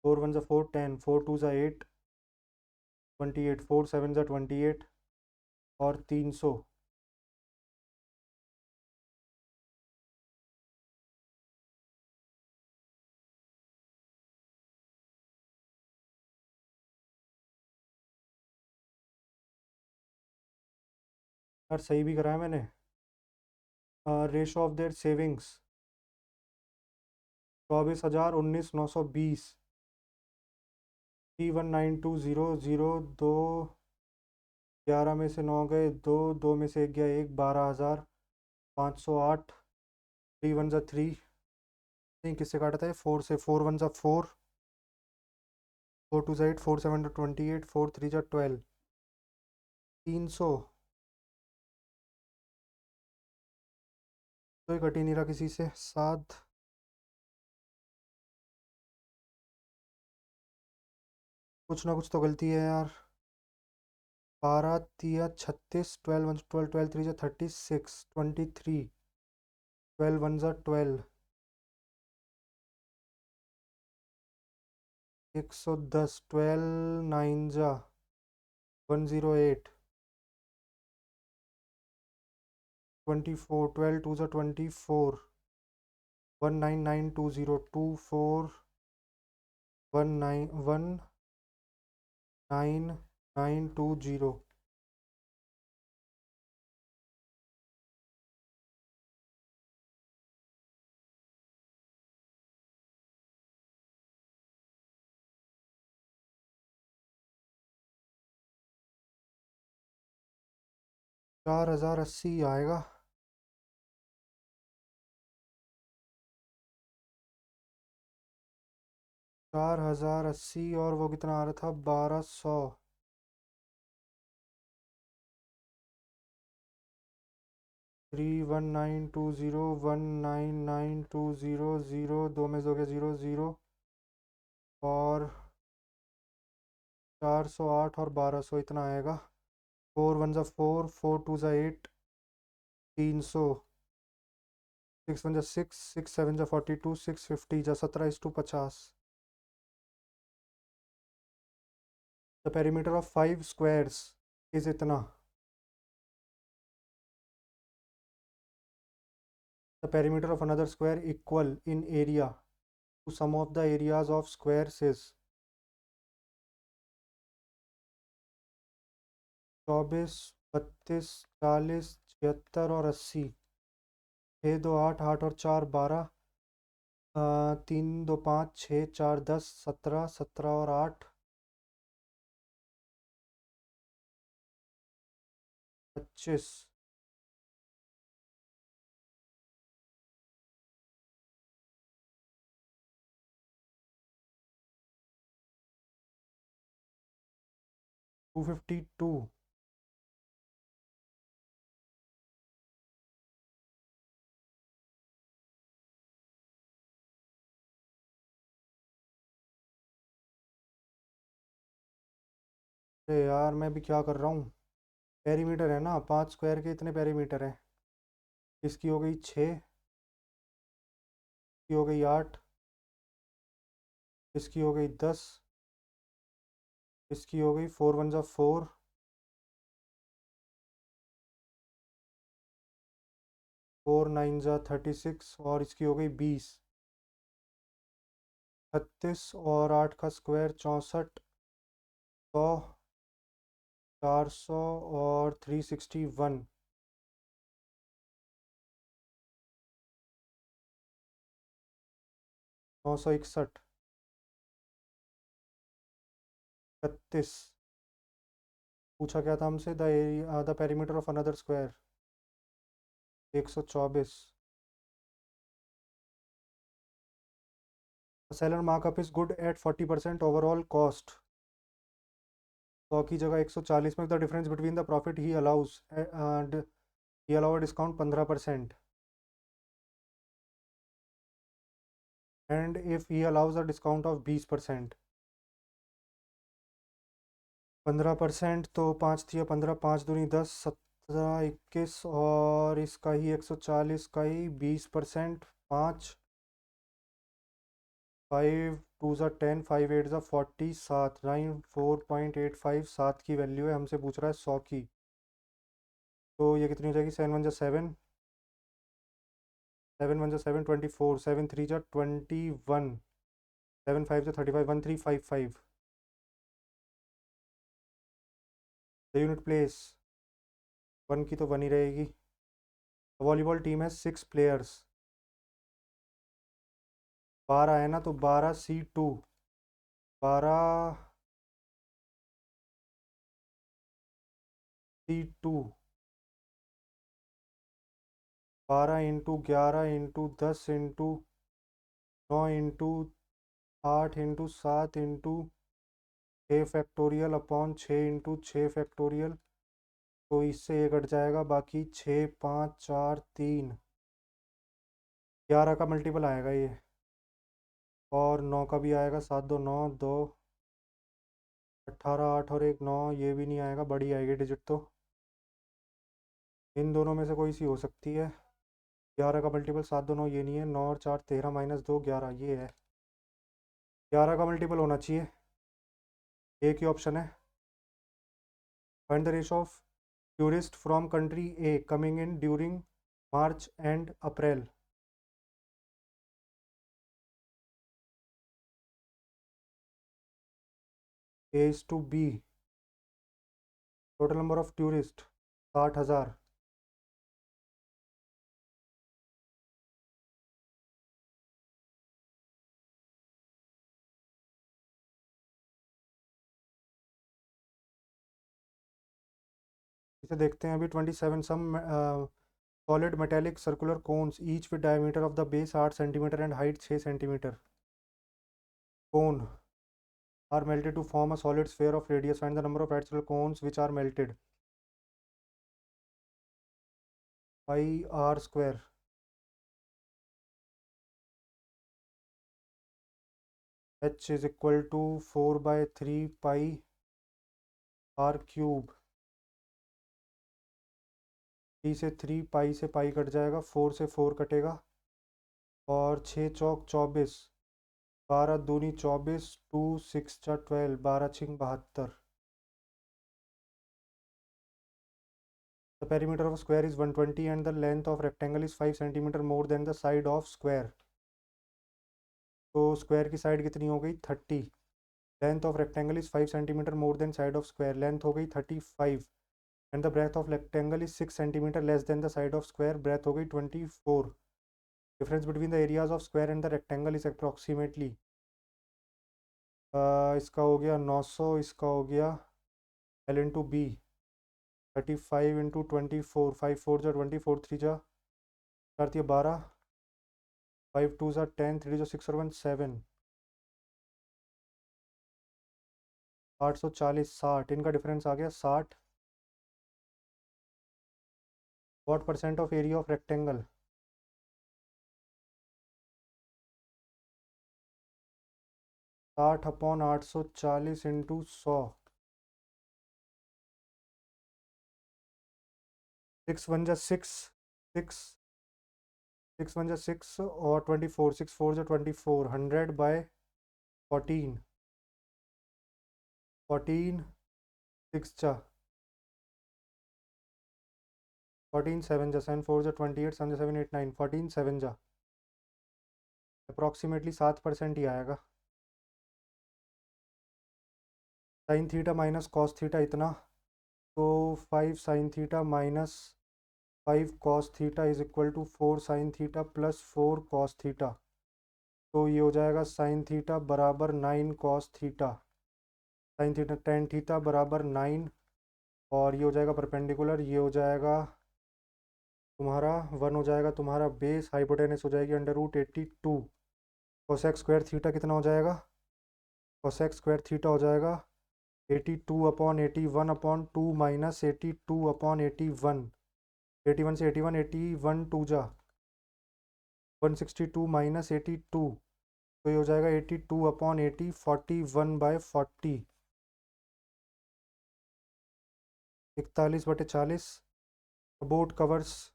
4 1 4, 10, 4 2 8, 28, 4 7 28 और 300। यार सही भी कराया मैंने। Ratio of their savings 24,000, 19,920। 31920। दो 11 में से 9 गए, दो दो में से एक गया एक। 12,508। 3 1 3, नहीं किससे काटा था ये? 4 से। 4 1 4, 4 2 8, 4 7 28, 4 3 12। 300 तो कट ही नहीं रहा किसी से। 7, कुछ ना कुछ तो गलती है यार। 12 3 36, 12 1 12, 12 3 36, 23, 12 1 12। 110, 12 9 108, 24, 12 2 24, 19920, 19920। 4,080 आएगा। 4,080 और वो कितना आ रहा था? 1,200। 31920, 19920, ज़ीरो दो में से हो गया ज़ीरो ज़ीरो। और 408 और 1,200 इतना आएगा। 4 1 4, 4 2 8, 300। 6 1 6, 6 7 42, 650 जा 17:50। The perimeter of 5 squares is इतना। The perimeter of another square equal in area to sum of the areas of squares is 24, 32, 40, 76 और 80। 6 2 8, 8 और 4 12, 3 2 5, 6 4 10, 17, 17 और 8 25। टू 52। अरे यार मैं भी क्या कर रहा हूँ। पेरीमीटर है ना, 5 स्क्वायर के इतने पेरीमीटर है। इसकी हो गई 6, इसकी हो गई 8, इसकी हो गई 10, इसकी हो गई 4 1 4, 4 9 36 और इसकी हो गई 20। 36 और 8 का स्क्वायर 64। 100। 400 और 361, 961, 36। पूछा क्या था हमसे? The area the perimeter of another square, 124। Seller markup is good at 40% overall cost. 100 की जगह 140 में the difference between the profit he allows and he allow discount 15%, and if he allows a discount of 20%। 15% तो 5 थी, 15, 5 दूनी 10, 17, 21, और इसका ही 140 का ही 20%, 5, 5 टू ज़ा 10, 5 8 ज़ा 40, 7, 94.85, 7 की वैल्यू है, हमसे पूछ रहा है 100 की। तो ये कितनी हो जाएगी? 7 1 ज़ा 7, 7 1 ज़ा 7, 24, 7 3 ज़ा 21, 7 5 ज़ा 35, 1355। द यूनिट प्लेस 1 की तो 1 ही रहेगी। वॉलीबॉल टीम है 6 प्लेयर्स, 12 है ना, तो 12C2, 12C2, 12 × 11 × 10 × 9 × 8 × 7 × 6 factorial upon 6 × 6 factorial. तो इससे ये कट जाएगा, बाकी 6 5 4 3, 11 का मल्टीपल आएगा ये, और 9 का भी आएगा, 7 2 9 2, 18 8 और 1 9, ये भी नहीं आएगा, बड़ी आएगी डिजिट तो। इन दोनों में से कोई सी हो सकती है। 11 का मल्टीपल 7 2 9 ये नहीं है, 9 और 4 13 -2 11 ये है। 11 का मल्टीपल होना चाहिए, एक ही ऑप्शन है। Find the ratio of tourist from country A coming in during March and April. A is to B, total number of tourist 60,000। इसे देखते हैं अभी। 27 some solid metallic circular cones each with diameter of the base 8 centimetre and height 6 centimetre. Cone are melted to form a solid sphere of radius. Find the number of actual cones which are melted. Pi r square, h is equal to 4/3 pi r cube। 3 से 3, पाई से पाई कट जाएगा, 4 से 4 कटेगा, और 6 चौक 24, 12 दूनी 24, 2 6 चा 12, 12 छिंग 72। The perimeter of a square is 120 and the length of rectangle is 5 centimeter more than the side of square। तो स्क्वायर की साइड कितनी हो गई? 30। Length of rectangle is 5 centimetre more than side of square, length हो गई 35, and the breadth of rectangle is 6 centimetre less than the side of square, breadth हो गई 24। Difference between the areas of square and the rectangle is approximately, इसका हो गया 900, इसका हो गया L इंटू बी, 35 इंटू 24, 5 4 जा 24, 3 जा 4 12, 5 2 जा 10, 3 जा 6 और 1 7, 840, 60, इनका डिफरेंस आ गया 60। What percent of area of rectangle? 60/840 into 100, 6 1 जा 6, 6 6 1 जा 6 और 24, 6 4 जा 24, 100/14, 14 6 जा 14 7 जा 7 4 जा 28, 7 जा 7 8 9, 14 7 जा, अप्रॉक्सीमेटली 7% ही आएगा। Sine theta minus cos theta इतना, तो 5 sine theta minus 5 cos theta is equal to 4 sine theta plus 4 cos theta. तो ये हो जाएगा साइन थीटा बराबर 9 cos theta. Sine theta tan theta बराबर 9, और ये हो जाएगा परपेंडिकुलर, ये हो जाएगा तुम्हारा 1 हो जाएगा तुम्हारा बेस, हाइपोटेनस हो जाएगी under root 82। Cosec square theta कितना हो जाएगा? कोसेक स्क्वायर थीटा हो जाएगा 82/81 माइनस 82/81। 81 से 81, 81 टू जा 162 माइनस 82, तो ये हो जाएगा 82/80, 41/40, 41/40। अबाउट कवर्स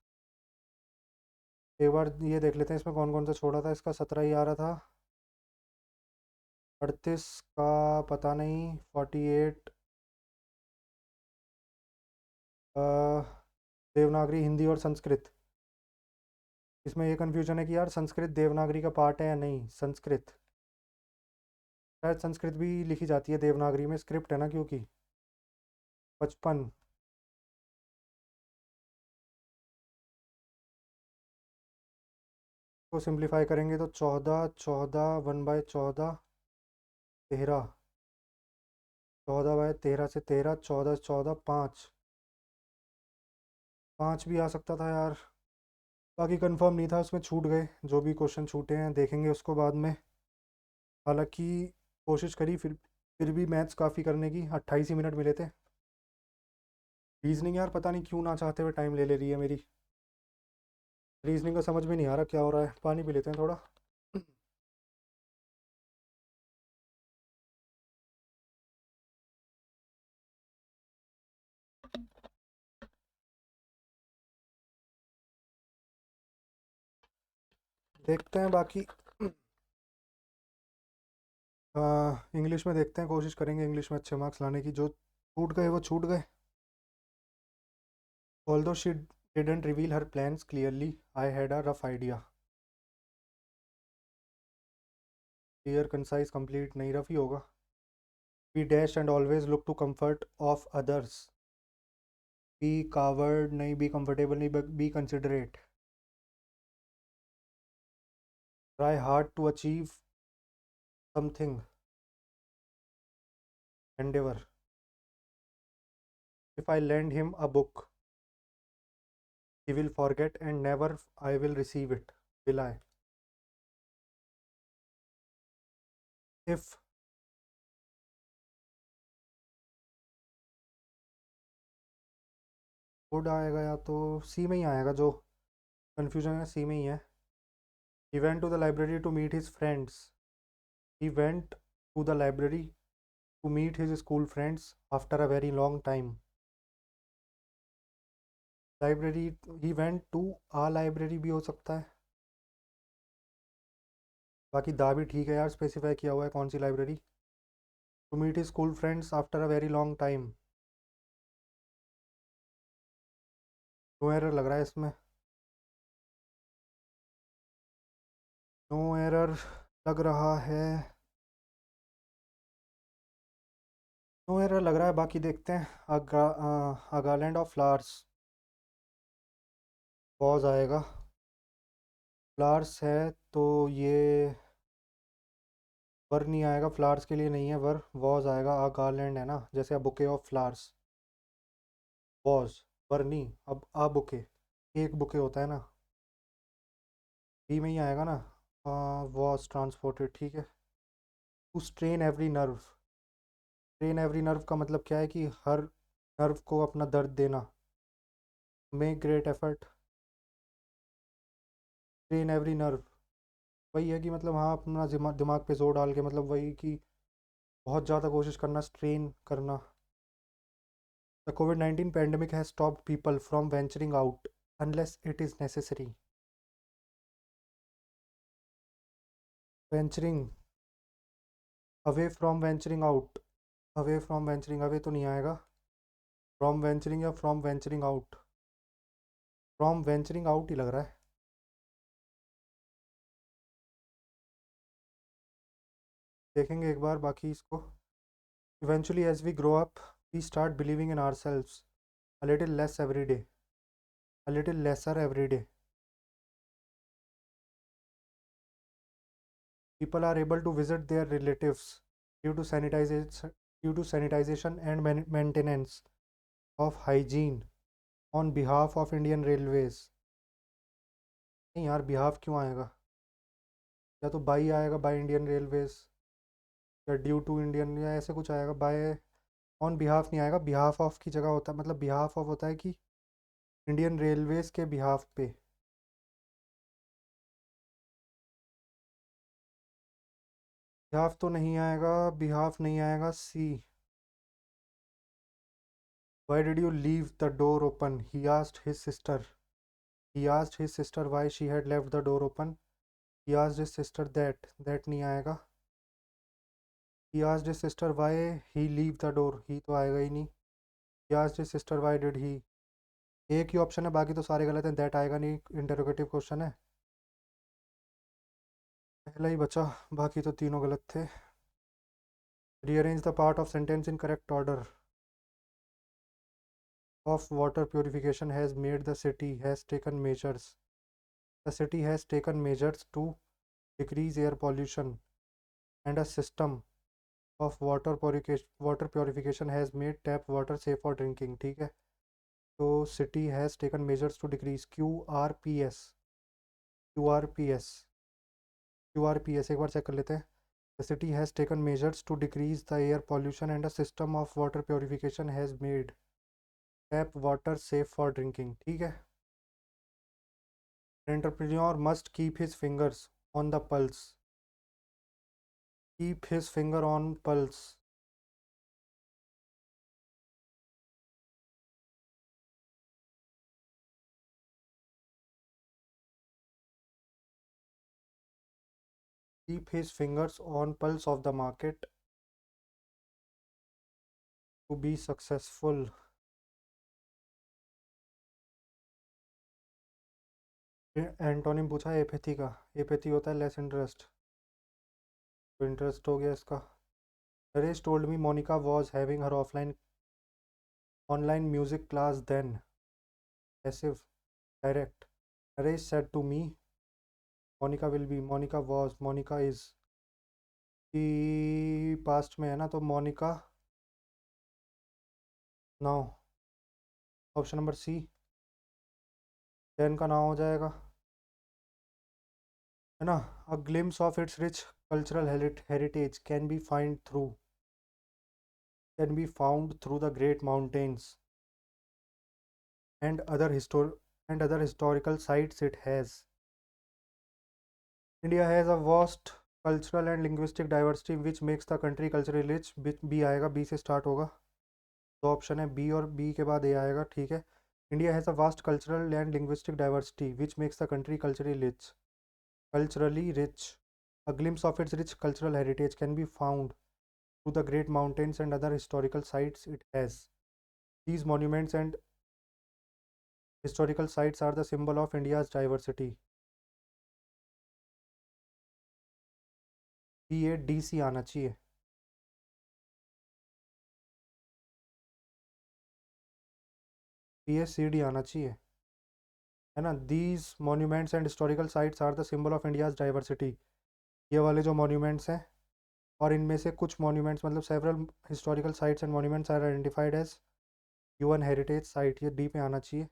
एक बार ये देख लेते हैं इसमें कौन कौन सा छोड़ा था। इसका 17 ही आ रहा था, 38 का पता नहीं, 48 देवनागरी, हिंदी और संस्कृत। इसमें ये कन्फ्यूजन है कि यार संस्कृत देवनागरी का पार्ट है या नहीं। संस्कृत शायद संस्कृत भी लिखी जाती है देवनागरी में, स्क्रिप्ट है ना क्योंकि। 55 को सिंप्लीफाई करेंगे तो 14, 14 1/14 13, 14/13 से 13, 14 14 5, 5 भी आ सकता था यार। बाकी कंफर्म नहीं था, उसमें छूट गए, जो भी क्वेश्चन छूटे हैं देखेंगे उसको बाद में। हालांकि कोशिश करी, फिर भी मैथ्स काफ़ी करने की, 28 ही मिनट मिले थे। रीजनिंग यार पता नहीं क्यों ना चाहते हुए टाइम ले ले रही है मेरी। रीजनिंग का समझ में नहीं आ रहा क्या हो रहा है। पानी पी लेते हैं थोड़ा। देखते हैं बाकी। इंग्लिश में देखते हैं, कोशिश करेंगे इंग्लिश में अच्छे मार्क्स लाने की। जो छूट गए वो छूट गए। Although she didn't reveal her plans clearly, I had a rough idea. Clear, concise, complete नहीं, रफ ही होगा। Be dash and always look to comfort of others. Be coward नहीं, be comfortable नहीं, be considerate. Try hard to achieve something. Endeavor. If I lend him a book, he will forget and never I will receive it. Will I? If would आएगा या तो सी में ही आएगा, जो कन्फ्यूजन है सी में ही है। He went to the library to meet his friends. He went to the library to meet his school friends after a very long time. Library, he went to a library भी हो सकता है। बाकी दा भी ठीक है यार, स्पेसिफाई किया हुआ है कौन सी library. To meet his school friends after a very long time. No error लग रहा है इसमें। नो एरर लग रहा है। नो एरर लग रहा है, बाकी देखते हैं। अ गार्लैंड ऑफ फ्लावर्स वॉज आएगा। फ्लावर्स है तो ये वर नहीं आएगा, फ्लावर्स के लिए नहीं है वर, वॉज आएगा। आ गार्लैंड है ना, जैसे a bouquet of flowers. Was were नहीं, अब आ बुके, एक बुके होता है ना। बी में ही आएगा ना। वॉज ट्रांसपोर्टेड, ठीक है। To strain every nerve. Strain every nerve का मतलब क्या है कि हर नर्व को अपना दर्द देना। Make great effort. Strain every nerve वही है कि मतलब हाँ, अपना दिमाग पे जोर डाल के, मतलब वही कि बहुत ज़्यादा कोशिश करना, स्ट्रेन करना। The COVID-19 pandemic has stopped people from venturing out unless it is necessary. Venturing away from venturing out, away from venturing away तो नहीं आएगा। फ्रॉम वेंचरिंग या from venturing out, from venturing out ही लग रहा है। देखेंगे एक बार बाकी इसको। Eventually as we grow up we start believing in ourselves. A little less every day. A little lesser every day. People are able to visit their relatives due to sanitization and maintenance of hygiene on behalf of Indian Railways. नहीं यार, बिहाफ क्यों आएगा? या तो बाई आएगा, बाय इंडियन रेलवेज, या ड्यू टू इंडियन, या ऐसे कुछ आएगा। बाय ऑन बिहाफ नहीं आएगा, बिहाफ ऑफ की जगह होता है, मतलब बिहाफ ऑफ होता है कि इंडियन रेलवेज के बिहाफ पे। बिहाफ तो नहीं आएगा, बिहाफ नहीं आएगा। C, why did you leave the door open, he asked his sister. He asked his sister why she had left the door open. He asked his sister that नहीं आएगा। He asked his sister why he leave the door, he तो आएगा ही नहीं। He asked his sister why did he, एक ही ऑप्शन है, बाकी तो सारे गलत हैं। दैट आएगा नहीं, इंटरोगेटिव क्वेश्चन है। पहला ही बचा, बाकी तो तीनों गलत थे। Rearrange the part of sentence in correct order. Of water purification has made the city has taken measures. The city has taken measures to decrease air pollution and a system of water purification has made tap water safe for drinking. ठीक है, तो city has taken measures to decrease, QRPS। QRPS, QRPS एक बार चेक कर लेते हैं। The city has taken measures to decrease the air pollution and a system of water purification has made tap water safe for drinking. ठीक है। An entrepreneur must keep his fingers on the pulse. Keep his finger on pulse. Keep his fingers on pulse of the market to be successful. Antonym पूछा है एपैथी का। एपैथी होता है लेस इंटरेस्ट, तो इंटरेस्ट हो गया इसका। Naresh told me Monica was having her online music class then. Passive, direct. Naresh said to me, Monica will be, Monica was, Monica is। कि पास्ट में है ना, तो Monica now. Option number C, then का नाम हो जाएगा, है ना। A glimpse of its rich cultural heritage can be found through the great mountains and other historical sites it has. India has a vast cultural and linguistic diversity which makes the country culturally rich. B आएगा, बी से स्टार्ट होगा। दो ऑप्शन है, बी और बी के बाद ए आएगा। ठीक है। India has a vast cultural and linguistic diversity which makes the country culturally rich. A glimpse of its rich cultural heritage can be found through the great mountains and other historical sites it has. These monuments and historical sites are the symbol of India's diversity. BADC आना चाहिए। BACD आना चाहिए, है ना। These monuments and historical sites are the symbol of India's diversity. ये वाले जो monuments हैं, और इनमें से कुछ monuments मतलब several historical sites and monuments are identified as UN heritage site, ये डी पे आना चाहिए।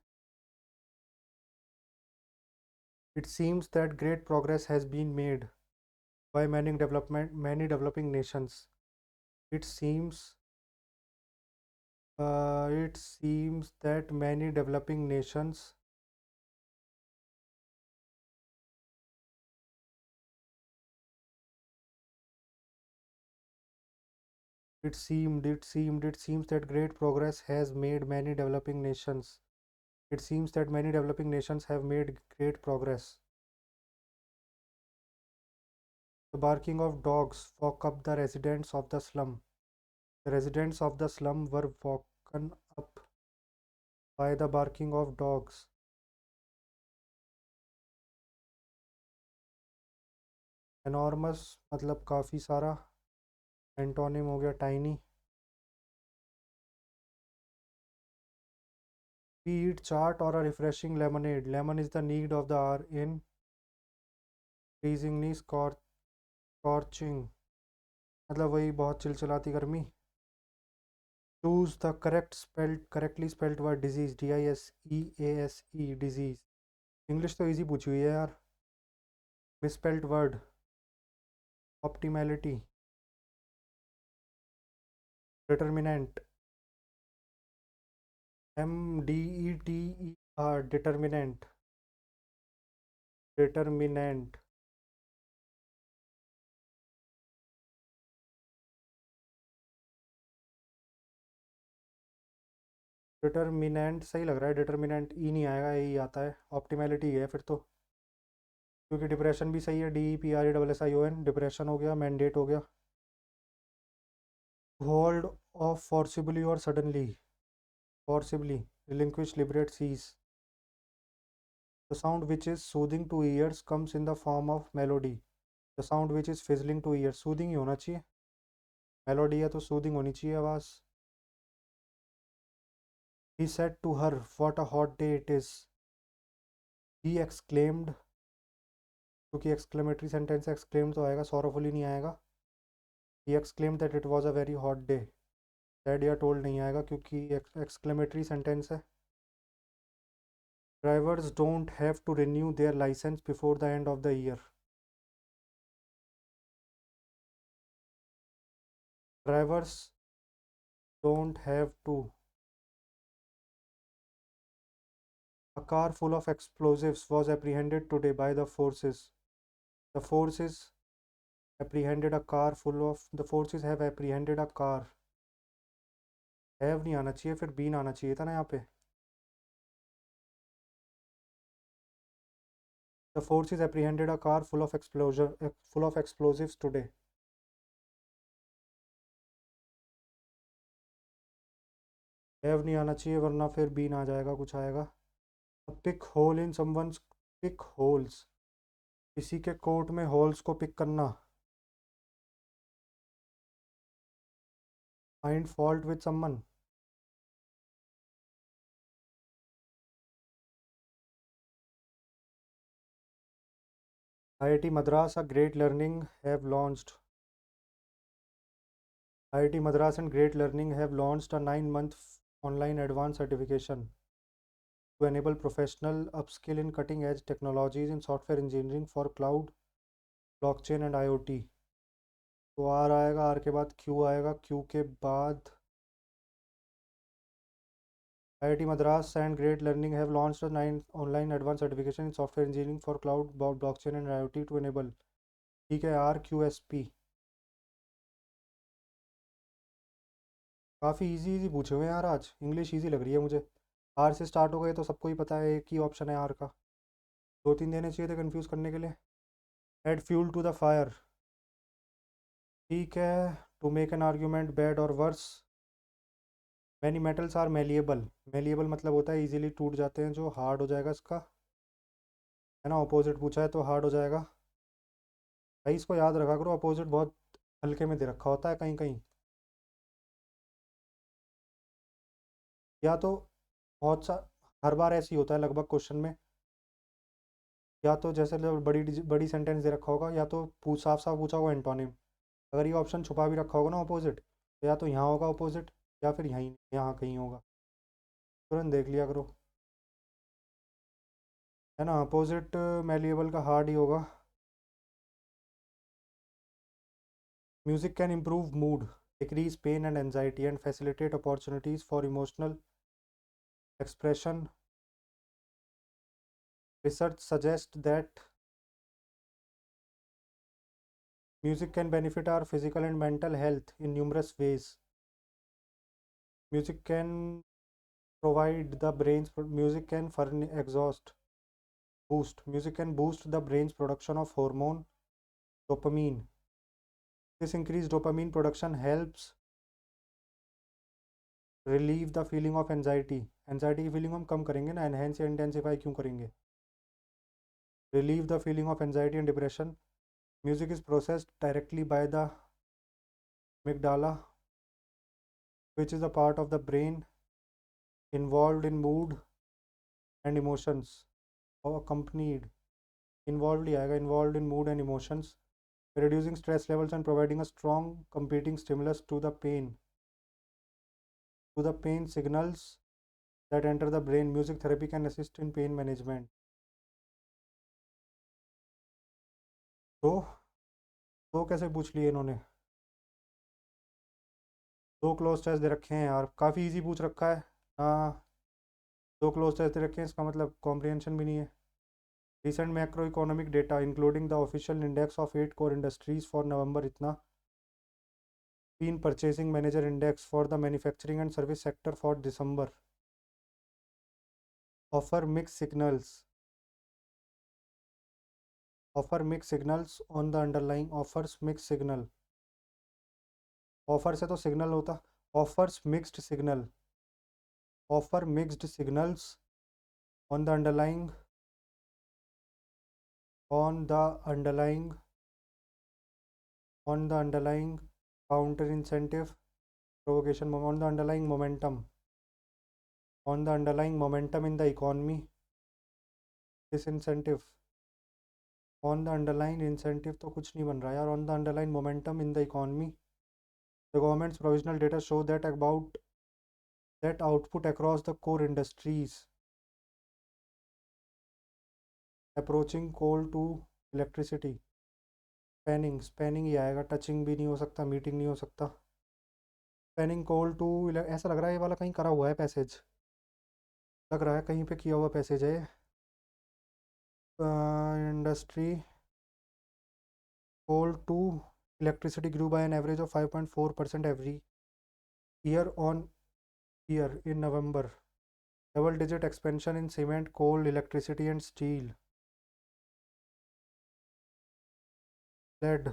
It seems that great progress has been made by many developing nations. It seems it seems that many developing nations it seems that great progress has made many developing nations. It seems that many developing nations have made great progress. The barking of dogs woke up the residents of the slum. The residents of the slum were woken up by the barking of dogs. Enormous मतलब काफ़ी सारा। एंटोनिम हो गया tiny. We eat chaat or a refreshing lemonade. Lemon is the need of the hour in freezingly scorching. मतलब वही बहुत चिलचिलाती गर्मी. Choose the correctly spelled word disease. DISEASE disease. English तो इजी पूछी हुई है यार. Misspelled word optimality. Determinant. MDETER determinant. Determinant. Determinant सही लग रहा है. डिटर्मिनेंट ई नहीं आएगा, यही आता है. ऑप्टिमैलिटी है फिर तो, क्योंकि डिप्रेशन भी सही है. DEPRESSION डिप्रेशन हो गया. मैंडेट हो गया. होल्ड ऑफ फोर्सिबली और suddenly. forcibly relinquish, liberate, seize. The sound which is soothing to ears comes in the form of melody. The sound which is fizzling to ears. Soothing ही होना चाहिए. मेलोडी है तो सूदिंग होनी चाहिए आवाज़. He said to her, "What a hot day it is." He exclaimed. क्योंकि एक्सक्लेमेटरी सेंटेंस है, एक्सक्लेम तो आएगा, सॉरोफुली नहीं आएगा. He exclaimed that it was a very hot day. Said या told नहीं आएगा क्योंकि एक्सक्लेमेटरी सेंटेंस है. Drivers don't have to renew their license before the end of the year. Drivers don't have to. A car full of explosives was apprehended today by the forces. The forces apprehended a car full of. The forces have apprehended a car. Have नहीं आना चाहिए, फिर been आना चाहिए था ना यहाँ पे. The forces apprehended a car full of explosives today. Have नहीं आना चाहिए, वरना फिर been आ जाएगा, कुछ आएगा. A pick hole in someone's. Pick holes. किसी के कोट में होल्स को पिक करना. Find fault with someone. IIT Madras a Great Learning have launched. IIT Madras and Great Learning have launched a 9-month online advanced certification to enable professional upskill in cutting-edge technologies in software engineering for cloud, blockchain and IoT. तो R आएगा, R के बाद Q आएगा, Q के बाद IIT Madras and Great Learning have launched a 9 online advanced certification in software engineering for cloud, blockchain and IoT to enable. ठीक है, RQSP. काफ़ी इजी पूछे हुए हैं यार आज. इंग्लिश इजी लग रही है मुझे. आर से स्टार्ट हो गए तो सबको ही पता है, एक ही ऑप्शन है आर का. 2-3 देने चाहिए थे कंफ्यूज करने के लिए. Add fuel to the fire. ठीक है. To make an argument bad और worse. Many metals are malleable. Malleable मतलब होता है इजीली टूट जाते हैं, जो हार्ड हो जाएगा इसका, है ना. अपोजिट पूछा है तो हार्ड हो जाएगा. भाई इसको याद रखा करो, अपोजिट बहुत हल्के में दे रखा होता है कहीं कहीं. या तो बहुत सा, हर बार ऐसे ही होता है लगभग क्वेश्चन में. या तो जैसे बड़ी बड़ी सेंटेंस दे रखा होगा, या तो साफ साफ पूछा होगा एंटोनिम. अगर ये ऑप्शन छुपा भी रखा होगा ना अपोजिट, तो या तो यहाँ होगा अपोजिट, या फिर यहाँ कहीं होगा. तुरंत देख लिया करो, है ना. अपोजिट मेलिएबल का हार्ड ही होगा. Music can improve mood, decrease pain and anxiety and facilitate opportunities for emotional expression. Research suggests that music can benefit our physical and mental health in numerous ways. Music can provide the brain's music can exhaust boost. Music can boost the brain's production of hormone dopamine. This increased dopamine production helps relieve the feeling of anxiety. Anxiety की feeling हम कम करेंगे ना, enhance या intensify क्यों करेंगे. Relieve the feeling of anxiety and depression. Music is processed directly by the amygdala, which is a part of the brain involved in mood and emotions और accompanied, involved ही आएगा, involved in mood and emotions, reducing stress levels and providing a strong competing stimulus to the pain signals that enter the brain. Music therapy can assist in pain management. तो दो कैसे पूछ लिए इन्होंने? दो क्लोज टेस्ट दे रखे हैं यार, काफ़ी इजी पूछ रखा है। हाँ, दो क्लोज टेस्ट दे रखे हैं, इसका मतलब कॉम्प्रिहेंशन भी नहीं है। Recent macro economic data including the official index of 8 core industries for नवंबर इतना, तीन purchasing manager index for the manufacturing and service sector for December offer mix signals, offer mix signals on the underlying, offers mix signal, offer से तो सिग्नल होता, offers mixed signal, offer mixed signals on the underlying, on the underlying on the underlying counter incentive provocation, on the underlying momentum, on the underlying momentum in the economy, disincentive, on the underlying incentive तो कुछ नहीं बन रहा यार, on the underlying momentum in the economy, the government's provisional data show that about that output across the core industries approaching coal to electricity, spanning ही आएगा, टचिंग भी नहीं हो सकता, मीटिंग नहीं हो सकता, स्पैनिंग कोल टू, ऐसा लग रहा है ये वाला कहीं करा हुआ है पैसेज, लग रहा है कहीं पे किया हुआ पैसेज है। Industry coal to electricity grew by an average of 5.4% every year on year in November. Double digit expansion in cement, coal, electricity and steel. Lead,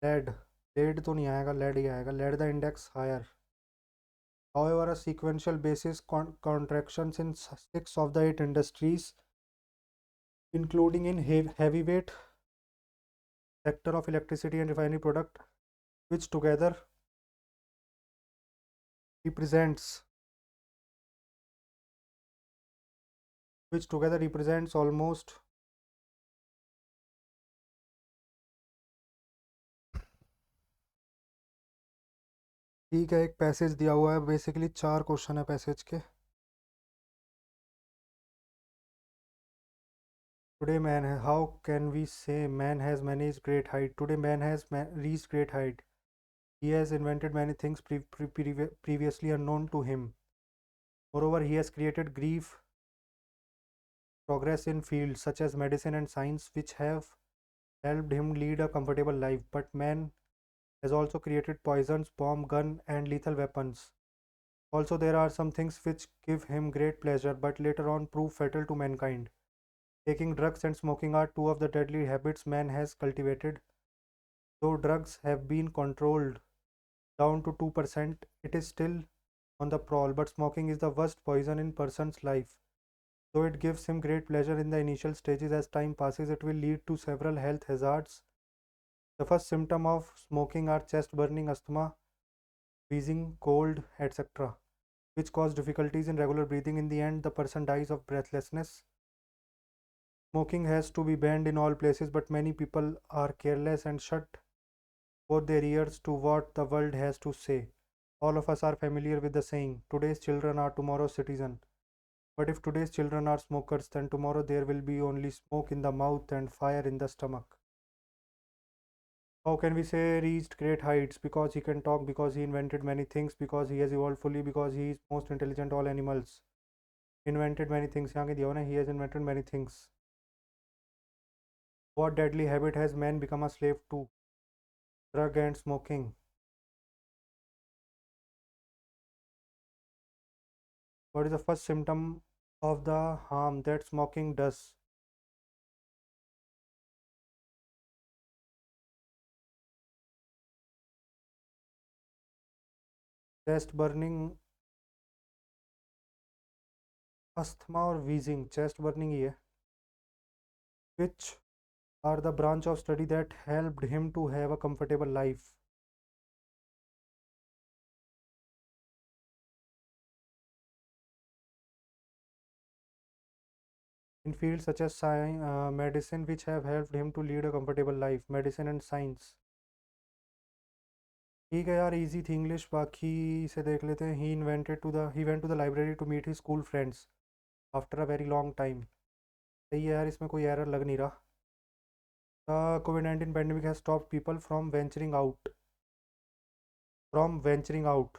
lead, lead तो नहीं आएगा, lead ही आएगा, led the index higher. However, a sequential basis contractions in 6 of the 8 industries, including in heavyweight sector of electricity and refinery product, which together represents almost, ठीक है, एक पैसेज दिया हुआ है, बेसिकली 4 क्वेश्चन है पैसेज के। टुडे मैन है, हाउ कैन वी से man has manage great height, today man has reach great height, he has invented many things previously unknown to him, moreover he has created grief progress in fields such as medicine and science which have helped him lead a comfortable life, but man has also created poisons, bomb, gun and lethal weapons. Also there are some things which give him great pleasure but later on prove fatal to mankind. Taking drugs and smoking are two of the deadly habits man has cultivated. Though drugs have been controlled down to 2%, it is still on the prowl, but smoking is the worst poison in person's life. Though it gives him great pleasure in the initial stages, as time passes it will lead to several health hazards. The first symptom of smoking are chest burning, asthma, wheezing, cold, etc., which cause difficulties in regular breathing. In the end, the person dies of breathlessness. Smoking has to be banned in all places, but many people are careless and shut both their ears to what the world has to say. All of us are familiar with the saying, today's children are tomorrow's citizens. But if today's children are smokers, then tomorrow there will be only smoke in the mouth and fire in the stomach. How can we say reached great heights? Because he can talk, because he invented many things, because he has evolved fully, because he is most intelligent all animals. Invented many things. यहाँ के दिया हुआ ना, he has invented many things. What deadly habit has man become a slave to? Drug and smoking. What is the first symptom of the harm that smoking does? Chest burning, asthma और wheezing. Chest burning ही है. Which are the branch of study that helped him to have a comfortable life? in fields such as medicine, which have helped him to lead a comfortable life. Medicine and science. ठीक है यार, इजी थी इंग्लिश, बाकी से देख लेते हैं. He went to the library to meet he school friends after a very long time. सही है यार, इसमें कोई एरर लग नहीं रहा. COVID-19 pandemic has stopped people from venturing out. From venturing out.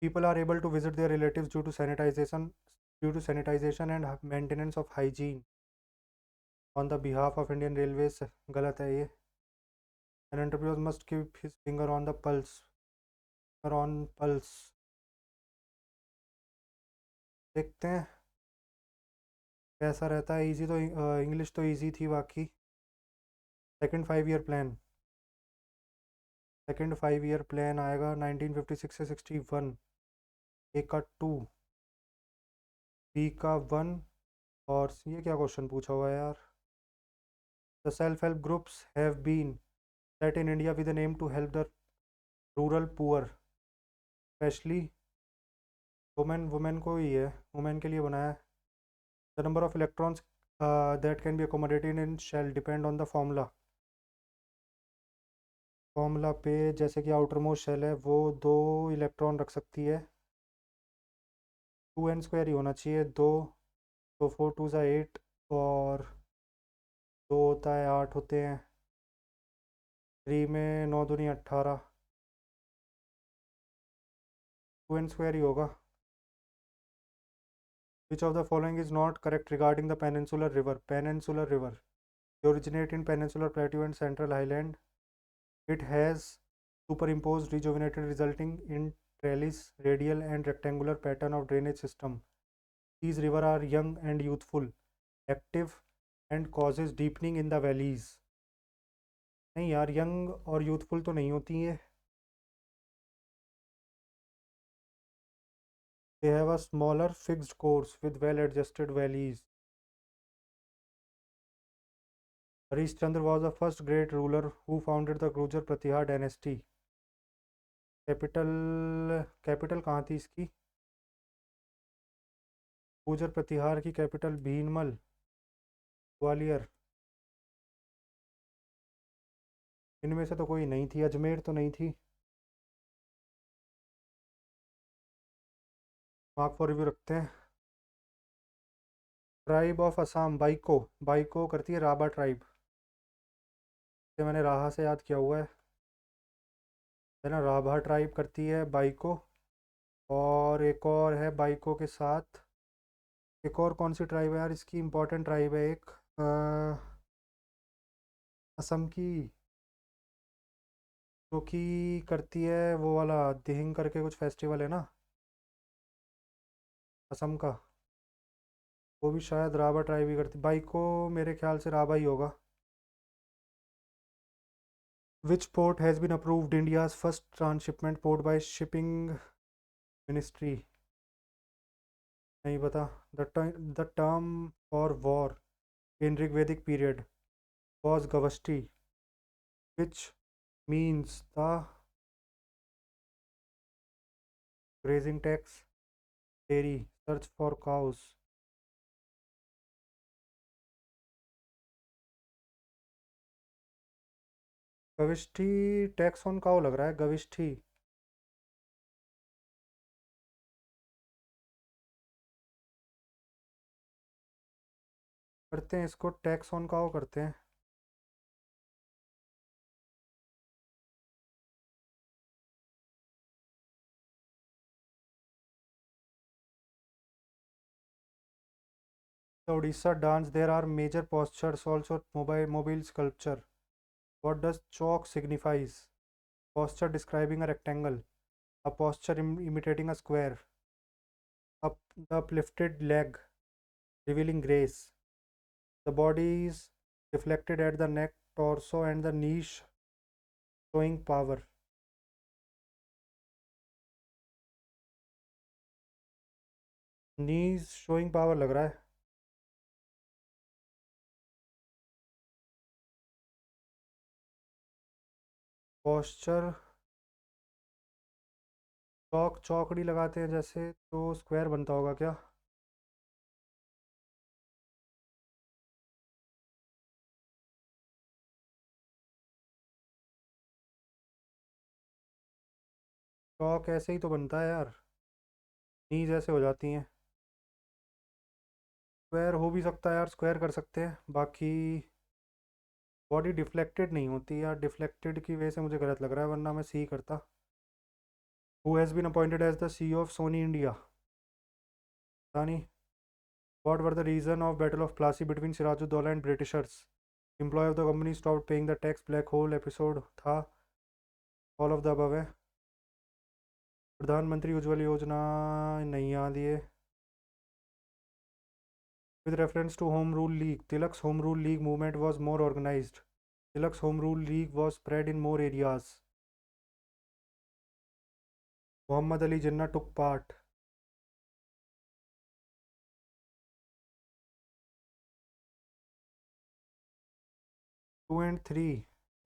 People are able to visit their relatives due to sanitization and maintenance of hygiene on the behalf of Indian Railways. गलत है ये. An entrepreneur must keep his finger on the pulse. Finger on pulse. देखते हैं कैसा रहता है. इजी तो इंग्लिश तो इजी थी. बाकी सेकंड 5 ईयर प्लान आएगा 1956 से 61. ए का 2, बी का 1. और ये क्या क्वेश्चन पूछा हुआ है यार. The self help groups have been set in India with N M to help the rural poor, specially women को ही है, वुमेन के लिए बनाया है. The number of electrons that can be accommodated in shell depend on the formula पे. जैसे कि आउटर मोस्ट शेल है वो 2 इलेक्ट्रॉन रख सकती है. 2n² ही होना चाहिए. 2 तो 4 2 8, और 2 होता है 8 होते हैं. 3 में 9 दूनी 18. 2n² ही होगा. Which of the following is not correct regarding the Peninsular River? Peninsular River. They originate in Peninsular Plateau and Central Highland. It has superimposed rejuvenated resulting in trellis, radial and rectangular pattern of drainage system. These rivers are young and youthful, active and causes deepening in the valleys. नहीं यार, यंग और यूथफुल तो नहीं होती है. They have a smaller fixed course with well adjusted valleys. Harishchandra was the first great ruler who founded the Gujar Pratihar dynasty. Capital कहाँ थी इसकी. गुजर प्रतिहार की कैपिटल भीनमल, ग्वालियर. इनमें से तो कोई नहीं थी. अजमेर तो नहीं थी. मार्क फॉर रिव्यू रखते हैं. ट्राइब ऑफ असम, बाइको. बाइको करती है राभा ट्राइब. ये मैंने राहा से याद किया हुआ है ना. राभा ट्राइब करती है बाइको. और एक और है बाइको के साथ. एक और कौन सी ट्राइब है यार, इसकी इम्पोर्टेंट ट्राइब है एक असम की, जो कि करती है वो वाला दिहिंग करके कुछ फेस्टिवल है ना असम का. वो भी शायद राभा ट्राइब ही करती. बाइको मेरे ख्याल से राभा ही होगा. Which port has been approved India's first transshipment port by shipping ministry? नहीं पता. The term for war in Rigvedic period was Gavashti, which means the grazing tax. Dairy, search for cows. गविष्ठी टैक्स ऑन काउ लग रहा है. गविष्ठी. करते हैं इसको टैक्स ऑन काउ करते हैं. The Odisha dance, there are major postures, also mobile sculpture. What does chalk signifies? Posture describing a rectangle. A posture imitating a square. Up the uplifted leg, revealing grace. The body is reflected at the neck, torso, and the knees, showing power. Knees showing power लग रहा है. Posture, चौकड़ी लगाते हैं जैसे, तो स्क्वायर बनता होगा क्या. चौक ऐसे ही तो बनता है यार, नीज ऐसे हो जाती हैं। स्क्वायर हो भी सकता है यार, स्क्वायर कर सकते हैं। बाकी बॉडी डिफ्लेक्टेड नहीं होती यार, डिफ्लेक्टेड की वजह से मुझे गलत लग रहा है, वरना मैं सी करता। Who has been appointed as the C of Sony India? नहीं। What were the reason of Battle of Plassey between Sirajuddaulah and Britishers? Employee of the company stopped paying the tax. Black hole episode था। All of the above है। प्रधानमंत्री उज्ज्वल योजना नहीं याद ये। With reference to Home Rule League, Tilak's Home Rule League movement was more organized. Tilak's Home Rule League was spread in more areas. Muhammad Ali Jinnah took part. 2 and 3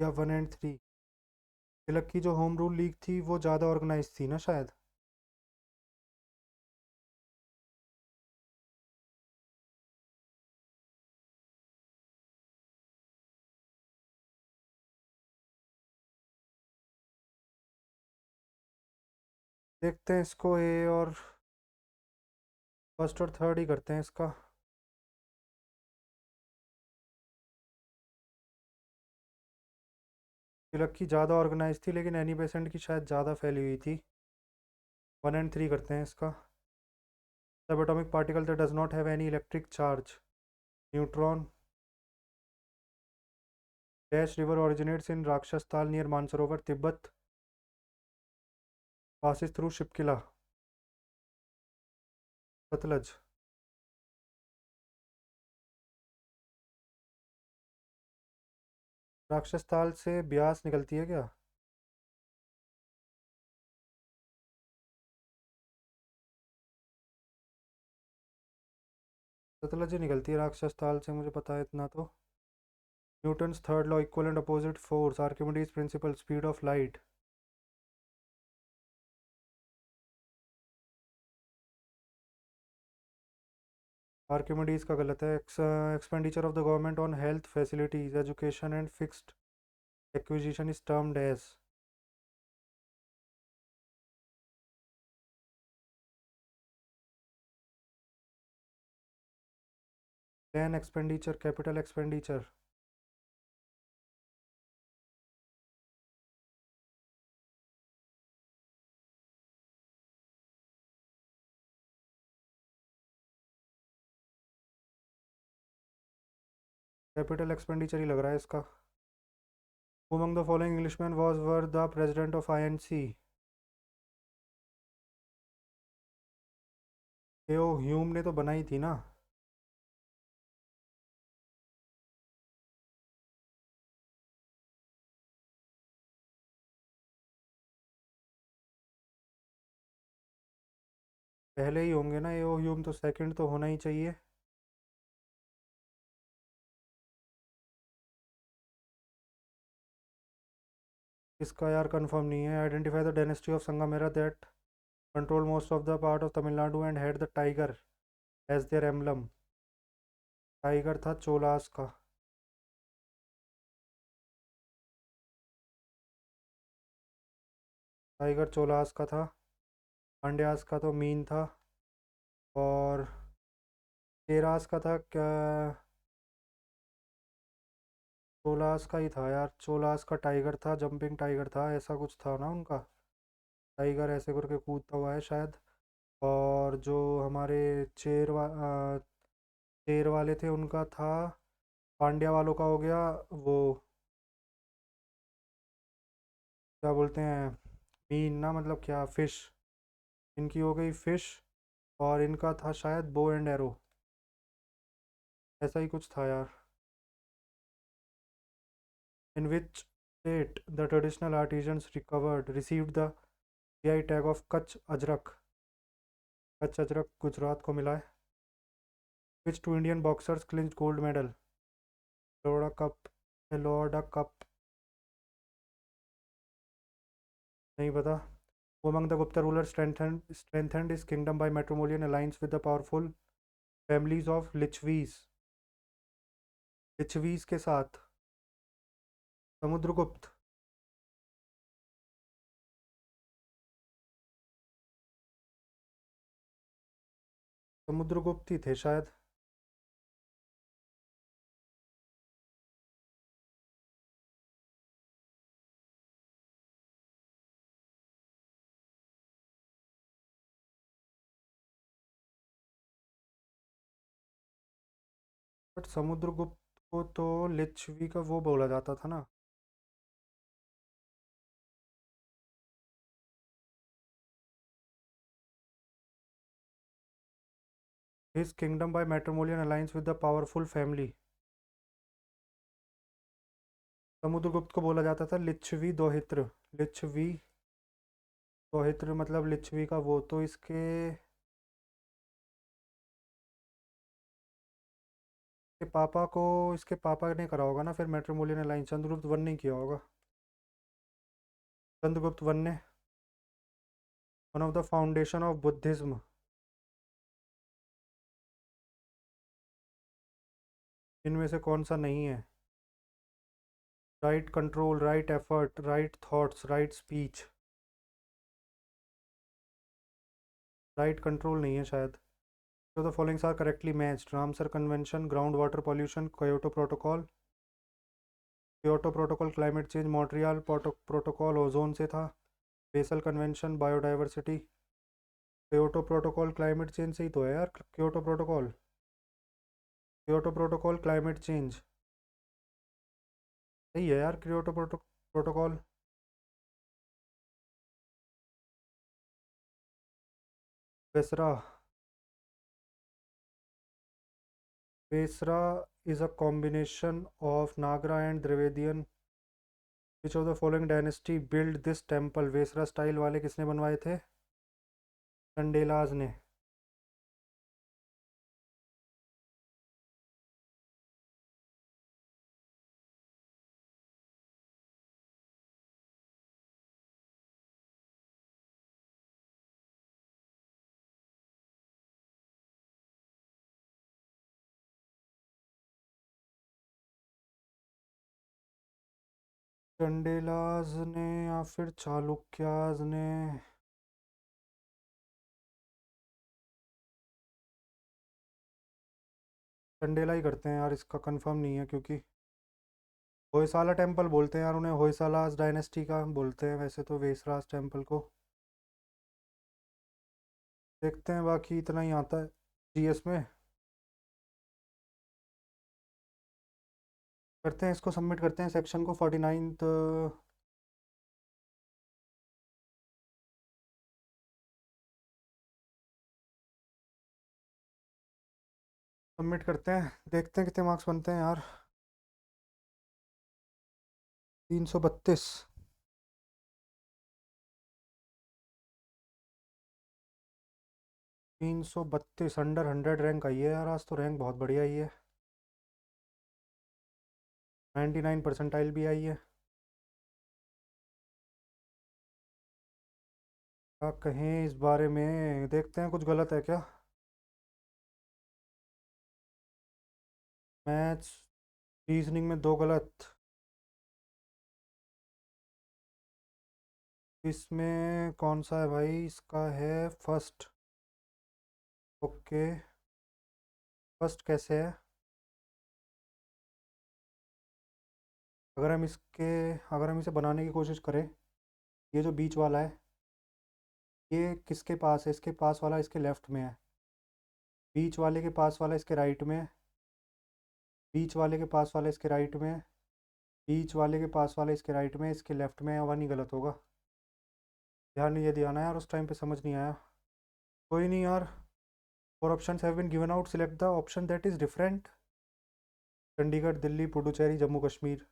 या 1 and 3? तिलक की जो होम रूल लीग थी वो ज़्यादा ऑर्गेनाइज थी ना शायद। देखते हैं इसको, ए और फर्स्ट और थर्ड ही करते हैं इसका। तिलक की ज़्यादा ऑर्गेनाइज थी, लेकिन एनी बेसेंट की शायद ज़्यादा फैली हुई थी। 1 and 3 करते हैं इसका। सब atomic particle that does not have any electric charge. Neutron. Dash river originates इन राक्षस ताल near Mansarovar, Tibet. Passes through Shipki La. Sutlej. राक्षस ताल से ब्यास निकलती है क्या? सतलज ही निकलती है राक्षस ताल से, मुझे पता है इतना तो। Newton's third law, equal and opposite force, Archimedes principle, speed of light. Archimedes का गलत है। Expenditure of the government on health facilities, education and fixed acquisition is termed as. Plan expenditure, capital expenditure. Capital expenditure ही लग रहा है इसका। Among the following Englishmen was were the president of INC? AO Hume ने तो बनाई थी ना। पहले ही होंगे ना एओ ह्यूम, तो सेकंड तो होना ही चाहिए। इसका यार कंफर्म नहीं है। Identify the dynasty of Sangam era that control most of the part of Tamil Nadu and had the tiger as their emblem. Tiger था चोलास का। टाइगर चोलास का था। पांड्यास का तो मीन था। और चेरास का था क्या? चोलास का ही था यार, चोलास का टाइगर था, जंपिंग टाइगर था, ऐसा कुछ था ना उनका। टाइगर ऐसे करके कूदता हुआ है शायद। और जो हमारे चेर वाले थे उनका था, पांड्या वालों का हो गया वो, क्या बोलते हैं, मीन ना, मतलब क्या, फिश। इनकी हो गई फिश। और इनका था शायद बो एंड एरो, ऐसा ही कुछ था यार। In which state the traditional artisans recovered received the GI tag of Kutch Ajrakh? Kutch Ajrakh Gujarat को मिला है। Which two Indian boxers clinch gold medal? लोड़ा कप, लोड़ा कप। नहीं पता। Among the Gupta rulers strengthened his kingdom by matrimonial alliance with the powerful families of Lichvis। Licchavis के साथ। समुद्रगुप्त। समुद्रगुप्त ही थे शायद। बट समुद्रगुप्त को तो लिच्छवी का वो बोला जाता था ना। His kingdom by matrimonial alliance with the powerful family. Samudragupta को बोला जाता था लिच्छवी दोहित्र। लिच्छवी दोहित्र मतलब लिच्छवी का वो, तो इसके पापा को, इसके पापा ने करा होगा ना फिर मैट्रिमोनियल अलायंस। चंद्रगुप्त वन ने किया होगा। चंद्रगुप्त वन ने। One of the foundation of Buddhism. इनमें से कौन सा नहीं है? Right control, right effort, right thoughts, right speech. Right control नहीं है शायद। So the following are correctly matched: Ramsar Convention, groundwater pollution, Kyoto Protocol, climate change, Montreal Protocol, ozone से था, basal convention, biodiversity, Kyoto protocol climate change से ही तो है यार। Kyoto protocol, Kyoto protocol climate change सही है यार। Kyoto protocol. Besra, Besra is a combination of Nagra and Dravidian. Which of the following dynasty built this temple? Vesara style वाले किसने बनवाए थे? चंडेलाज ने। चंडेलाज ने या फिर चालुक्याज ने? चंडेला ही करते हैं यार, इसका कंफर्म नहीं है क्योंकि होयसाला टेम्पल बोलते हैं यार उन्हें। होयसालाज डायनेस्टी का बोलते हैं वैसे तो वेसराज टेम्पल को। देखते हैं, बाकी इतना ही आता है जीएस में। करते हैं इसको, सबमिट करते हैं सेक्शन को 49th। सबमिट करते हैं, देखते हैं कितने मार्क्स बनते हैं यार। 332। 332 अंडर 100 रैंक आई है यार। आज तो रैंक बहुत बढ़िया आई है। 99 परसेंटाइल भी आई है। क्या कहें इस बारे में, देखते हैं कुछ गलत है क्या। मैथ्स, रीजनिंग में दो गलत। इसमें कौन सा है भाई? इसका है फर्स्ट। ओके, फर्स्ट कैसे है? अगर हम इसके, अगर हम इसे बनाने की कोशिश करें, ये जो बीच वाला है ये किसके पास है? इसके पास वाला इसके लेफ्ट में है। बीच वाले के पास वाला इसके राइट में है। बीच वाले के पास वाला इसके राइट में है। बीच वाले के पास वाला इसके राइट में है, इसके लेफ्ट में है। वन ही गलत होगा। ध्यान नहीं दिया ना यार उस टाइम पे, समझ नहीं आया। कोई नहीं यार। Four options have been given out, select the option that is different. Chandigarh, Delhi, Puducherry, Jammu Kashmir.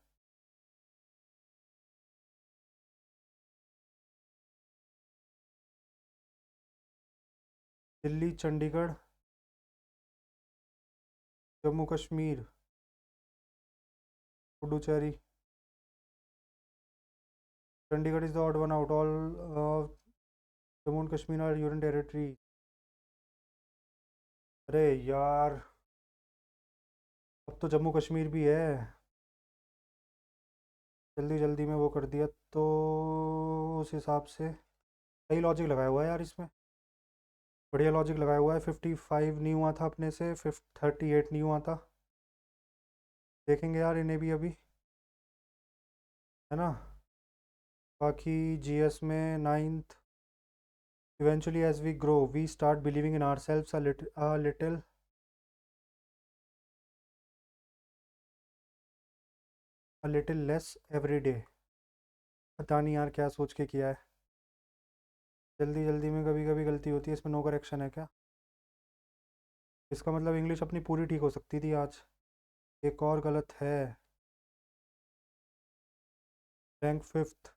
Delhi, Chandigarh, Jammu Kashmir, Puducherry. Chandigarh is the odd one out. All Jammu and Kashmir are union territory. अरे यार, अब तो जम्मू कश्मीर भी है। जल्दी जल्दी में वो कर दिया तो उस हिसाब से सही लॉजिक लगाया हुआ है यार इसमें। बढ़िया लॉजिक लगाया हुआ है। 55 नहीं हुआ था अपने से, 38 नहीं हुआ था। देखेंगे यार इन्हें भी अभी, है ना। बाकी जीएस में ninth, eventually as we grow we start believing in ourselves a little less every day. पता नहीं यार क्या सोच के किया है, जल्दी जल्दी में कभी कभी गलती होती है। इसमें नो करेक्शन है क्या? इसका मतलब इंग्लिश अपनी पूरी ठीक हो सकती थी आज। एक और गलत है। रैंक फिफ्थ,